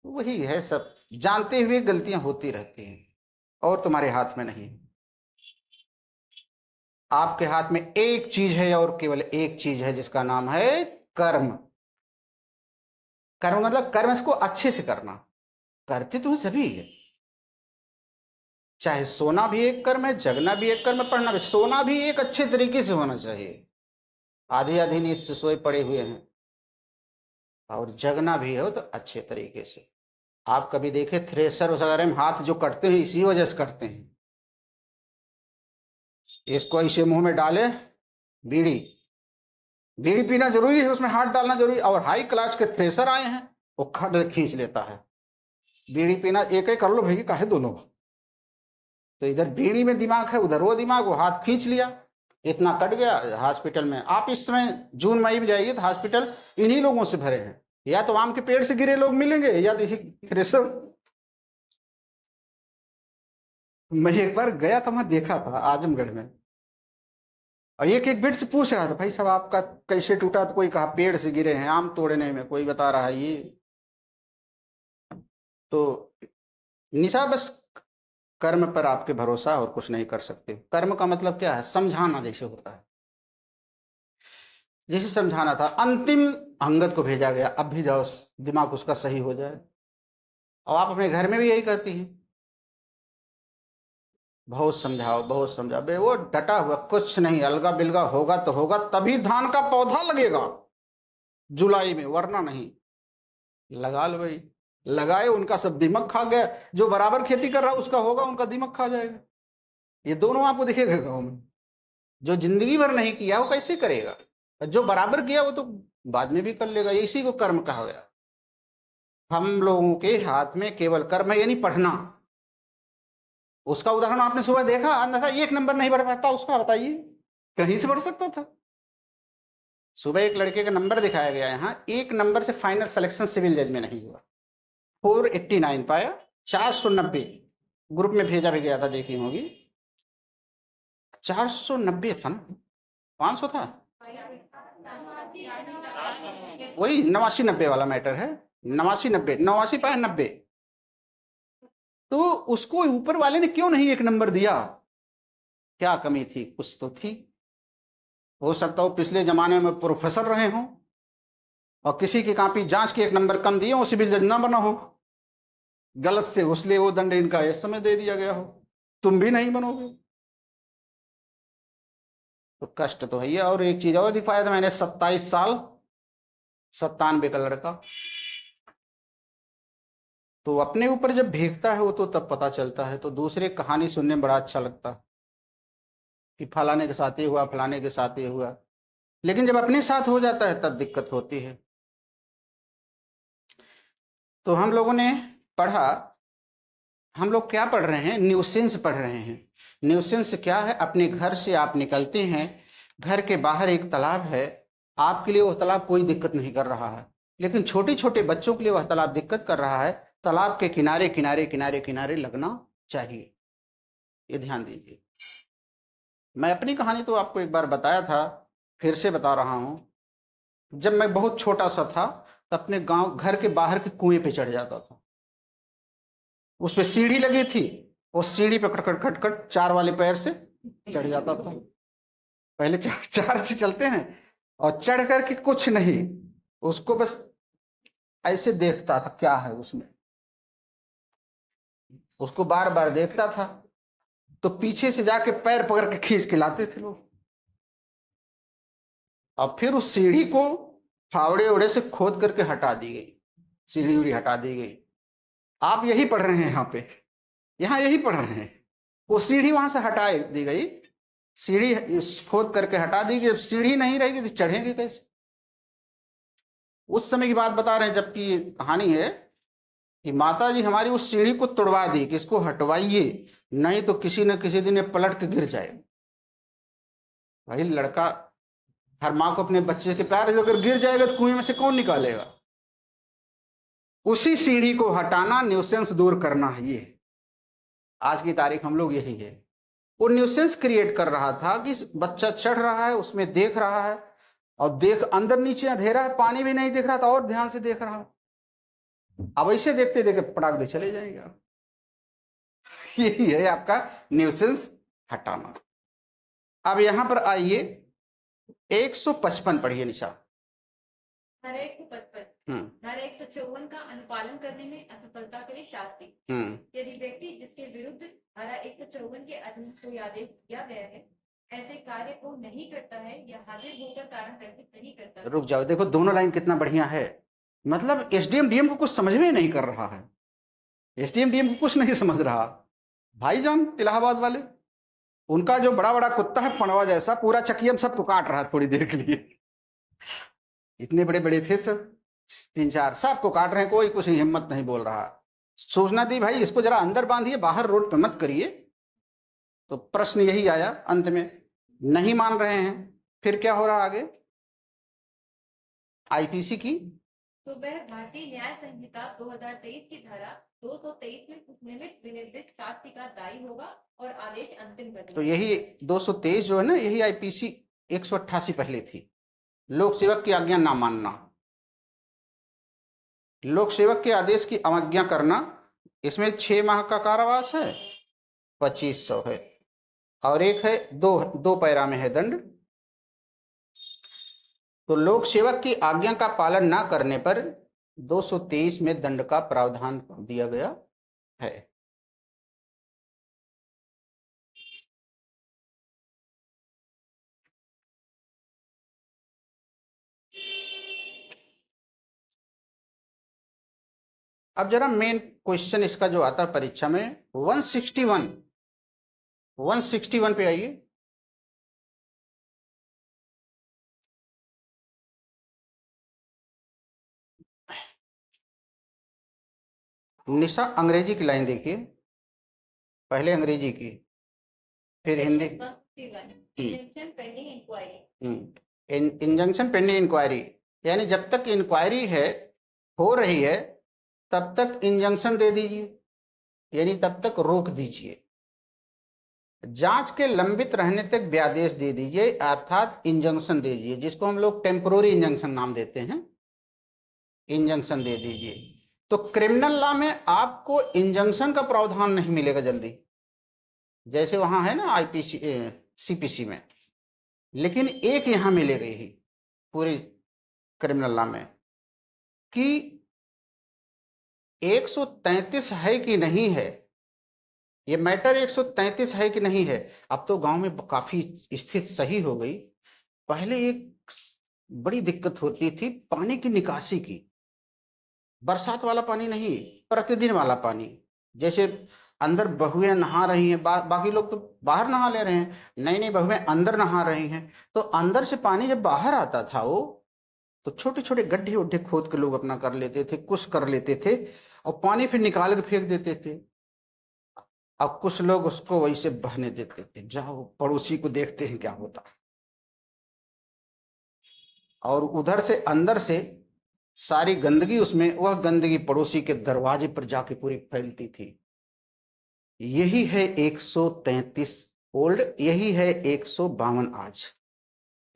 Speaker 1: वही है, सब जानते हुए गलतियां होती रहती हैं, और तुम्हारे हाथ में नहीं। आपके हाथ में एक चीज है, और केवल एक चीज है, जिसका नाम है कर्म। कर्म मतलब कर्म इसको अच्छे से करना, करते तुम्हें सभी है। चाहे सोना भी एक कर्म है, जगना भी एक कर्म है, पढ़ना भी। सोना भी एक अच्छे तरीके से होना चाहिए, आधी आधी नींद से सोए पड़े हुए हैं, और जगना भी हो तो अच्छे तरीके से। आप कभी देखे थ्रेसर वगैरह में हाथ जो कटते हैं, इसी वजह से कटते हैं। इसको इसे मुंह में डाले, बीड़ी बीड़ी पीना जरूरी है, उसमें हाथ डालना जरूरी, और हाई क्लास के थ्रेसर आए हैं, वो खट खींच लेता है। बीड़ी पीना एक एक कर लो भाई, काहे दोनों। तो इधर बीड़ी में दिमाग है, उधर वो दिमाग, वो हाथ खींच लिया, इतना कट गया। हॉस्पिटल में आप इस समय जून मई में जाइए तो हॉस्पिटल इन्हीं लोगों से भरे हैं, या तो आम के पेड़ से गिरे लोग मिलेंगे, या तो थ्रेसर। मैं एक बार गया था, वहां देखा था आजमगढ़ में, और एक एक बेड से पूछ रहा था, भाई साहब आपका कैसे टूटा? तो कोई कहा पेड़ से गिरे हैं आम तोड़ने में, कोई बता रहा है ये। तो निशा बस कर्म पर आपके भरोसा, और कुछ नहीं कर सकते। कर्म का मतलब क्या है? समझाना जैसे होता है, जैसे समझाना था। अंतिम अंगद को भेजा गया, अब भी जाओ दिमाग उसका सही हो जाए। और आप अपने घर में भी यही करती हैं, बहुत समझाओ बहुत समझाओ, बे वो डटा हुआ, कुछ नहीं, अलगा बिलगा होगा तो होगा, तभी धान का पौधा लगेगा जुलाई में, वरना नहीं। लगा लो भाई, लगाए, उनका सब दिमाग खा गया। जो बराबर खेती कर रहा उसका होगा, उनका दिमाग खा जाएगा। ये दोनों आपको दिखेगा गाँव में। जो जिंदगी भर नहीं किया वो कैसे करेगा, जो बराबर किया वो तो बाद में भी कर लेगा। इसी को कर्म कहा गया। हम लोगों के हाथ में केवल कर्म है, यानी पढ़ना। उसका उदाहरण आपने सुबह देखा, अन्यथा 1 नंबर नहीं बढ़ पाता उसका, बताइए कहीं से बढ़ सकता था? सुबह एक लड़के का नंबर दिखाया गया, यहाँ 1 नंबर से फाइनल सिलेक्शन सिविल जज में नहीं हुआ, 489 पाया, 490 ग्रुप में भेजा भी गया था, देखी होगी। 490 था ना, 500 था, वही 89-90 वाला मैटर है। 89-90, 89 पाया 90। तो उसको ऊपर वाले ने क्यों नहीं 1 नंबर दिया? क्या कमी थी? कुछ तो थी। हो सकता हो पिछले जमाने में प्रोफेसर रहे हों, और किसी की कॉपी जांच के 1 नंबर कम दिए हो, सिविल जज ना बना हो गलत से, उसलिए वो दंड इनका इस समय दे दिया गया हो। तुम भी नहीं बनोगे तो कष्ट तो है ही। और एक चीज और दिखाया था मैंने, 27 साल 97 का लड़का। तो अपने ऊपर जब भीगता है वो तो तब पता चलता है। तो दूसरे कहानी सुनने में बड़ा अच्छा लगता है कि फलाने के साथ ये हुआ, फलाने के साथ ये हुआ, लेकिन जब अपने साथ हो जाता है तब दिक्कत होती है। तो हम लोगों ने पढ़ा, हम लोग क्या पढ़ रहे हैं? न्यूसेंस पढ़ रहे हैं। न्यूसेंस क्या है? अपने घर से आप निकलते हैं, घर के बाहर एक तालाब है, आपके लिए वह तालाब कोई दिक्कत नहीं कर रहा है, लेकिन छोटे छोटे बच्चों के लिए वह तालाब दिक्कत कर रहा है। तालाब के किनारे किनारे किनारे किनारे लगना चाहिए, ये ध्यान दीजिए। मैं अपनी कहानी तो आपको एक बार बताया था, फिर से बता रहा हूं। जब मैं बहुत छोटा सा था तो अपने गांव घर के बाहर के कुएं पे चढ़ जाता था, उस पे सीढ़ी लगी थी, उस सीढ़ी पे कट कट कट 4 वाले पैर से चढ़ जाता था। पहले 4 से चलते हैं, और चढ़ करके कुछ नहीं, उसको बस ऐसे देखता था क्या है उसमें, उसको बार बार देखता था, तो पीछे से जाके पैर पकड़ के खींच के लाते थे लोग। अब फिर उस सीढ़ी को फावड़े उड़े से खोद करके हटा दी गई, सीढ़ी उड़ी हटा दी गई। आप यही पढ़ रहे हैं यहाँ पे, यहाँ यही पढ़ रहे हैं। वो सीढ़ी वहां से हटा दी गई, सीढ़ी खोद करके हटा दी गई। जब सीढ़ी नहीं रहेगी तो चढ़ेंगे कैसे? उस समय की बात बता रहे हैं, जबकि कहानी है कि माता जी हमारी उस सीढ़ी को तोड़वा दी कि इसको हटवाइए, नहीं तो किसी न किसी दिन ये पलट के गिर जाए। भाई लड़का, हर माँ को अपने बच्चे के प्यार है, अगर गिर जाएगा तो कुएं में से कौन निकालेगा? उसी सीढ़ी को हटाना, न्यूसेंस दूर करना है। ये आज की तारीख हम लोग यही है। वो न्यूसेंस क्रिएट कर रहा था कि बच्चा चढ़ रहा है, उसमें देख रहा है, और देख अंदर न्नीचे अंधेरा है, पानी भी नहीं दिख रहा था, और ध्यान से देख रहा है। अब ऐसे देखते देखते पटाख दे चले जाएगा। यही है आपका न्यूसेंस हटाना। अब यहां पर आइए, 155 पढ़िए निशा।
Speaker 2: धारा 155 धारा 154 का अनुपालन करने में असफलता के लिए शास्ति। यदि व्यक्ति जिसके विरुद्ध धारा 154 के अधीन कोई आदेश दिया गया है ऐसे कार्य को नहीं करता है या हाजिर होकर कारण दर्शित नहीं करता है।
Speaker 1: रुक जाओ, देखो दोनों लाइन कितना बढ़िया है। मतलब एसडीएम डीएम को कुछ समझ में नहीं कर रहा है, एसडीएम डीएम को कुछ नहीं समझ रहा। भाईजान इलाहाबाद वाले, उनका जो बड़ा बड़ा कुत्ता है पनवा जैसा, पूरा चकियम सबको काट रहा है थोड़ी देर के लिए। इतने बड़े बड़े थे सब, 3-4 सबको काट रहे हैं, कोई कुछ हिम्मत नहीं बोल रहा। सोचना थी भाई इसको जरा अंदर बांधिए, बाहर रोड पे मत करिए। तो प्रश्न यही आया अंत में, नहीं मान रहे हैं। फिर क्या हो रहा आगे? आईपीसी की
Speaker 2: तो वह भारतीय न्याय संहिता 2023 की धारा 223 में उस निमित्त विनिर्दिष्ट शास्ति का दायी होगा और आदेश अंतिम कर देगा।
Speaker 1: तो यही 223 जो है ना, यही आईपीसी 188 पहले थी, लोक सेवक की आज्ञा ना मानना, लोक सेवक के आदेश की अवज्ञा करना। इसमें 6 माह का कारावास है, 2500 है, और एक है 2 पैरा में है दंड। तो लोक सेवक की आज्ञा का पालन ना करने पर 223 में दंड का प्रावधान दिया गया है। अब जरा मेन क्वेश्चन इसका जो आता है परीक्षा में, 161 पे आइए। निशा अंग्रेजी की लाइन देखिए, पहले अंग्रेजी की फिर हिंदी। इंजंक्शन पेंडिंग इंक्वायरी, यानी जब तक इंक्वायरी है हो रही है तब तक इंजंक्शन दे दीजिए, यानी तब तक रोक दीजिए। जांच के लंबित रहने तक व्यादेश दे दीजिए, अर्थात इंजंक्शन दे दीजिए, जिसको हम लोग टेम्पोररी इंजंक्शन नाम देते हैं, इंजंक्शन दे दीजिए। तो क्रिमिनल लॉ में आपको इंजंक्शन का प्रावधान नहीं मिलेगा जल्दी, जैसे वहां है ना आईपीसी सीपीसी में, लेकिन एक यहां मिलेगा ही पूरी क्रिमिनल लॉ में कि 133 है कि नहीं है, ये मैटर 133 है कि नहीं है। अब तो गांव में काफी स्थिति सही हो गई। पहले एक बड़ी दिक्कत होती थी पानी की निकासी की, बरसात वाला पानी नहीं, प्रतिदिन वाला पानी। जैसे अंदर बहुएं नहा रही हैं, बाकी लोग तो बाहर नहा ले रहे हैं, नई नई बहुएं अंदर नहा रही हैं, तो अंदर से पानी जब बाहर आता था वो, तो छोटे छोटे गड्ढे उड्ढे खोद के लोग अपना कर लेते थे, कुछ कर लेते थे, और पानी फिर निकाल के फेंक देते थे। अब कुछ लोग उसको वैसे बहने देते थे, जाओ पड़ोसी को देखते हैं क्या होता। और उधर से अंदर से सारी गंदगी उसमें, वह गंदगी पड़ोसी के दरवाजे पर जाके पूरी फैलती थी। यही है 133 ओल्ड, यही है 152 आज।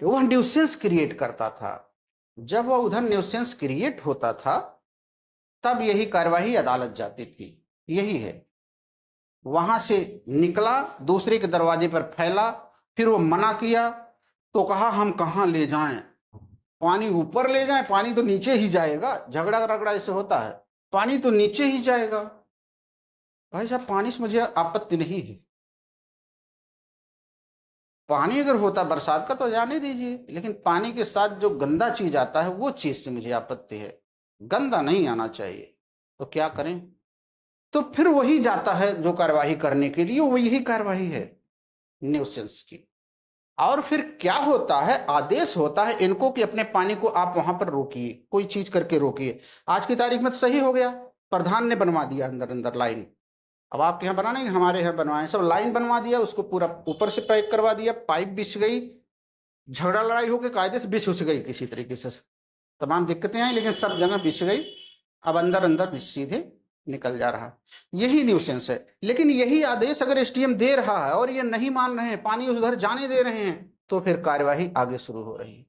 Speaker 1: वह न्यूसेंस क्रिएट करता था। जब वह उधर न्यूसेंस क्रिएट होता था तब यही कार्यवाही अदालत जाती थी। यही है। वहां से निकला, दूसरे के दरवाजे पर फैला, फिर वो मना किया तो कहा हम कहाँ ले जाएं, पानी ऊपर ले जाएं, पानी तो नीचे ही जाएगा। झगड़ा रगड़ा ऐसे होता है, पानी तो नीचे ही जाएगा। भाई साहब पानी से मुझे आपत्ति नहीं है, पानी अगर होता बरसात का तो जाने दीजिए, लेकिन पानी के साथ जो गंदा चीज आता है वो चीज से मुझे आपत्ति है, गंदा नहीं आना चाहिए। तो क्या करें? तो फिर वही जाता है जो कार्यवाही करने के लिए, वो यही कार्यवाही है न्यूसेंस की। और फिर क्या होता है, आदेश होता है इनको कि अपने पानी को आप वहां पर रोकिए, कोई चीज करके रोकिए। आज की तारीख में तो सही हो गया, प्रधान ने बनवा दिया अंदर अंदर लाइन। अब आपके यहाँ बना नहीं, हमारे यहाँ बनवाए, सब लाइन बनवा दिया, उसको पूरा ऊपर से पैक करवा दिया, पाइप बिछ गई, झगड़ा लड़ाई होकर कायदे से बिछ उछ गई, किसी तरीके से तमाम दिक्कतें आई, लेकिन सब जगह बिछ गई। अब अंदर अंदर सीधे निकल जा रहा, यही न्यूसेंस है। लेकिन यही आदेश अगर एसडीएम दे रहा है और ये नहीं मान रहे हैं, पानी उधर जाने दे रहे हैं, तो फिर कार्यवाही आगे शुरू हो रही है।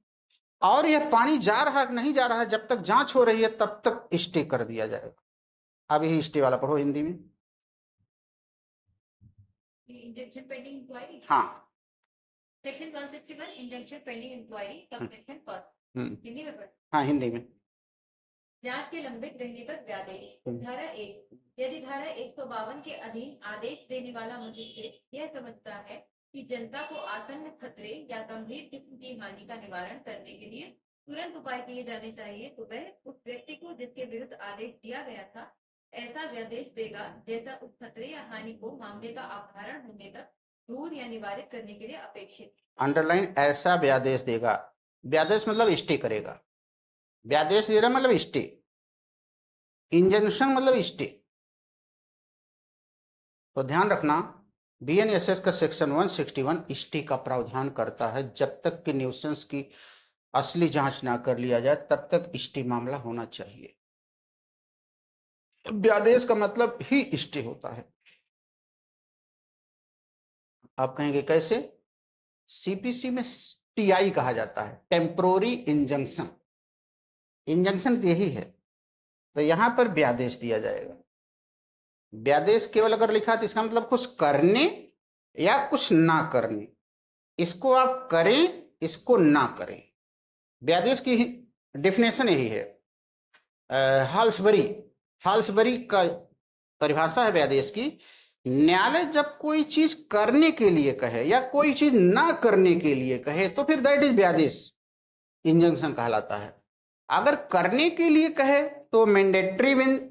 Speaker 1: और यह पानी जा रहा है नहीं जा रहा है, जब तक जांच हो रही है तब तक स्टे कर दिया जाएगा। अब यही स्टे वाला पढ़ो हिंदी में।
Speaker 2: इंजंक्शन पेंडिंग इंक्वायरी,
Speaker 1: हाँ,
Speaker 2: सेक्शन 161 इंजंक्शन पेंडिंग इंक्वायरी सब सेक्शन फर्स्ट, हिंदी में पढ़।
Speaker 1: हाँ हिंदी में।
Speaker 2: जांच के लंबित रहने पर व्यादेश। धारा 1, यदि धारा 152 के अधीन आदेश देने वाला मजिस्ट्रेट यह समझता है कि जनता को आसन्न खतरे या गंभीर किस्म की हानि का निवारण करने के लिए तुरंत उपाय किए जाने चाहिए, तो वह उस व्यक्ति को जिसके विरुद्ध आदेश दिया गया था ऐसा व्यादेश देगा जैसा उस खतरे या हानि को मामले का अपहरण होने तक दूर या निवारित करने के लिए अपेक्षित।
Speaker 1: अंडरलाइन, ऐसा व्यादेश देगा। व्यादेश मतलब स्टे करेगा, व्यादेश दे रहा मतलब स्टे, इंजंक्शन मतलब स्टे। तो ध्यान रखना, बीएनएसएस का सेक्शन 161 स्टे का प्रावधान करता है। जब तक कि न्यूसेंस की असली जांच ना कर लिया जाए तब तक स्टे मामला होना चाहिए। व्यादेश का मतलब ही स्टे होता है। आप कहेंगे कैसे? सीपीसी में टीआई कहा जाता है, टेम्पोररी इंजंक्शन। इंजंक्शन यही है, तो यहां पर व्यादेश दिया जाएगा। व्यादेश केवल अगर लिखा तो इसका मतलब कुछ करने या कुछ ना करने, इसको आप करें इसको ना करें। व्यादेश की डेफिनेशन यही है। हाल्सबरी का परिभाषा है व्यादेश की। न्यायालय जब कोई चीज करने के लिए कहे या कोई चीज ना करने के लिए कहे तो फिर दैट इज व्यादेश, इंजंक्शन कहलाता है। अगर करने के लिए कहे तो मैंडेटरी विन,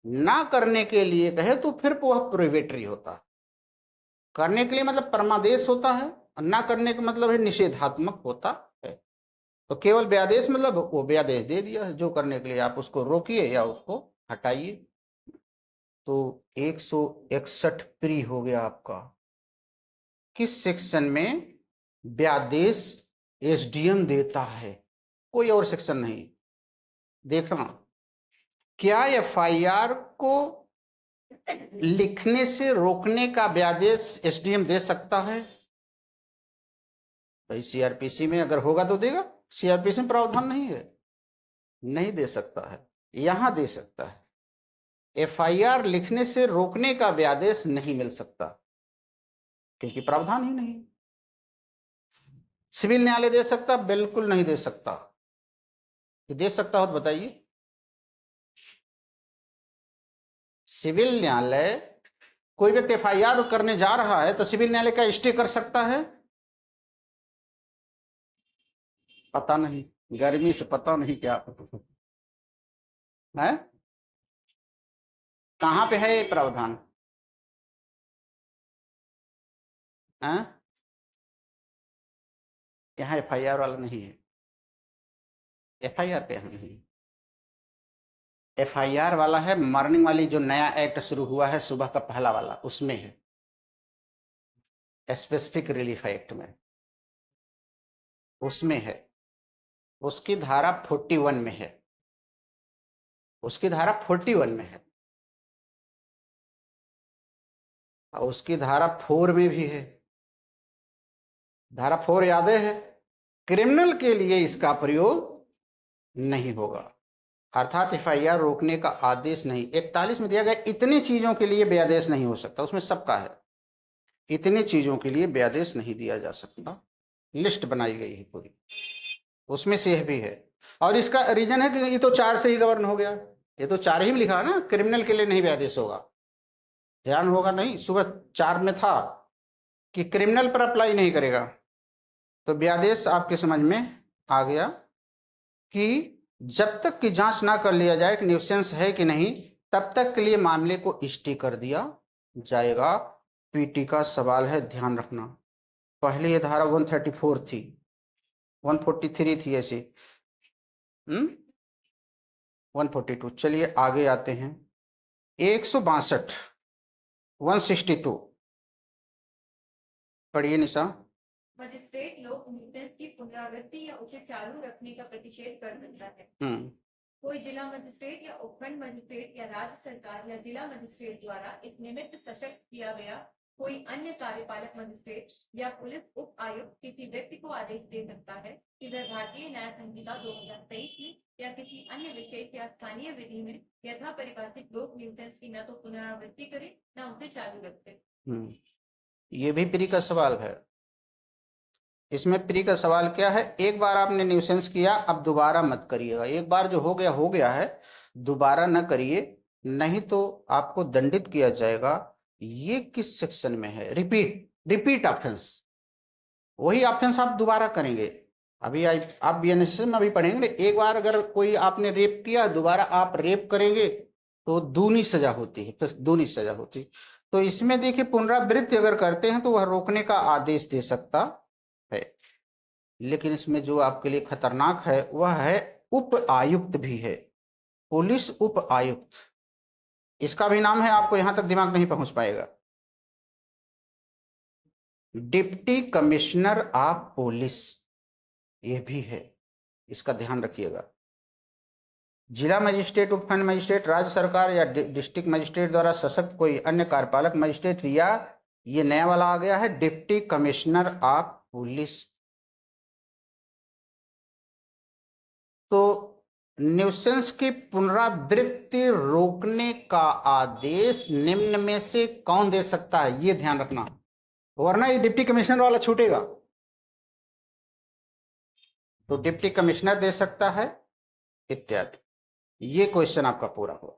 Speaker 1: ना करने के लिए कहे तो फिर वह प्रोहिबिटरी होता है। करने के लिए मतलब परमादेश होता है, और ना करने का मतलब है निषेधात्मक होता है। तो केवल व्यादेश मतलब वो व्यादेश दे दिया है, जो करने के लिए आप उसको रोकिए या उसको हटाइए। तो 161 प्री हो गया आपका। किस सेक्शन में व्यादेश एसडीएम देता है? कोई और सेक्शन नहीं। देखना, क्या एफआईआर को लिखने से रोकने का व्यादेश एसडीएम दे सकता है? भाई सीआरपीसी में अगर होगा तो देगा, सीआरपीसी में प्रावधान नहीं है, नहीं दे सकता है। यहां दे सकता है। एफआईआर लिखने से रोकने का व्यादेश नहीं मिल सकता क्योंकि प्रावधान ही नहीं। सिविल न्यायालय दे सकता? बिल्कुल नहीं दे सकता। दे सकता हो तो बताइए। सिविल न्यायालय, कोई व्यक्ति एफआईआर करने जा रहा है तो सिविल न्यायालय का स्टे कर सकता है? पता नहीं, गर्मी से पता नहीं क्या है, कहां पे है ये प्रावधान है? यहाँ एफआईआर वाला नहीं है, एफआईआर पे यहाँ नहीं। एफआईआर वाला है मॉर्निंग वाली जो नया एक्ट शुरू हुआ है सुबह का पहला वाला, उसमें है, स्पेसिफिक रिलीफ एक्ट में उसमें है। उसकी धारा 41 में है, उसकी धारा 41 में है, और उसकी धारा 4 में भी है। धारा 4 याद है, क्रिमिनल के लिए इसका प्रयोग नहीं होगा। अर्थात एफआईआर रोकने का आदेश नहीं। 41 में दिया गया इतनी चीजों के लिए व्यादेश नहीं हो सकता, उसमें सबका है, इतनी चीजों के लिए व्यादेश नहीं दिया जा सकता, लिस्ट बनाई गई है पूरी, उसमें से यह भी है। और इसका रीजन है कि ये तो 4 से ही गवर्न हो गया, ये तो 4 ही में लिखा है ना, क्रिमिनल के लिए नहीं व्यादेश होगा, ध्यान होगा नहीं, सुबह 4 में था कि क्रिमिनल पर अप्लाई नहीं करेगा, तो व्यादेश आपके समझ में आ गया कि जब तक की जांच ना कर लिया जाए कि न्यूसेंस है कि नहीं, तब तक के लिए मामले को स्टे कर दिया जाएगा। पीटी का सवाल है, ध्यान रखना। पहले ये धारा 134 थी, 143 थी ऐसी, 142। चलिए आगे आते हैं। 162, 162 पढ़िए निशा।
Speaker 2: मजिस्ट्रेट लोक न्यूसेंस की पुनरावृत्ति या उसे चालू रखने का प्रतिषेध कर सकता है। कोई जिला मजिस्ट्रेट या उपखंड मजिस्ट्रेट या राज्य सरकार या जिला मजिस्ट्रेट द्वारा इस निमित्त सशक्त किया गया कोई अन्य कार्यपालक मजिस्ट्रेट या पुलिस उप आयुक्त किसी व्यक्ति को आदेश दे सकता है कि वह भारतीय न्याय संहिता 2023 में या किसी अन्य विशेष या स्थानीय विधि में यथा परिभाषित लोक न्यूसेंस की न तो पुनरावृत्ति करे न उसे चालू रखे।
Speaker 1: ये भी प्री का सवाल है। इसमें प्री का सवाल क्या है, एक बार आपने न्यूसेंस किया, अब दोबारा मत करिएगा, एक बार जो हो गया है, दोबारा न करिए, नहीं तो आपको दंडित किया जाएगा। ये किस सेक्शन में है, रिपीट ऑफेंस, वही ऑफेंस आप दोबारा करेंगे। अभी आप बीएनएस में अभी पढ़ेंगे, एक बार अगर कोई आपने रेप किया, दोबारा आप रेप करेंगे तो दूनी सजा होती है, फिर दूनी सजा होती है। तो इसमें देखिए पुनरावृत्ति अगर करते हैं तो वह रोकने का आदेश दे सकता है, लेकिन इसमें जो आपके लिए खतरनाक है वह है उप आयुक्त भी है, पुलिस उप आयुक्त, इसका भी नाम है, आपको यहां तक दिमाग नहीं पहुंच पाएगा। डिप्टी कमिश्नर ऑफ पुलिस, यह भी है, इसका ध्यान रखिएगा। जिला मजिस्ट्रेट, उपखंड मजिस्ट्रेट, राज्य सरकार या डिस्ट्रिक्ट मजिस्ट्रेट द्वारा सशक्त कोई अन्य कार्यपालक मजिस्ट्रेट, या ये नया वाला आ गया है डिप्टी कमिश्नर ऑफ पुलिस। तो न्यूसेंस की पुनरावृत्ति रोकने का आदेश निम्न में से कौन दे सकता है, ये ध्यान रखना, वरना ये डिप्टी कमिश्नर वाला छूटेगा। तो डिप्टी कमिश्नर दे सकता है इत्यादि। ये क्वेश्चन आपका पूरा हुआ।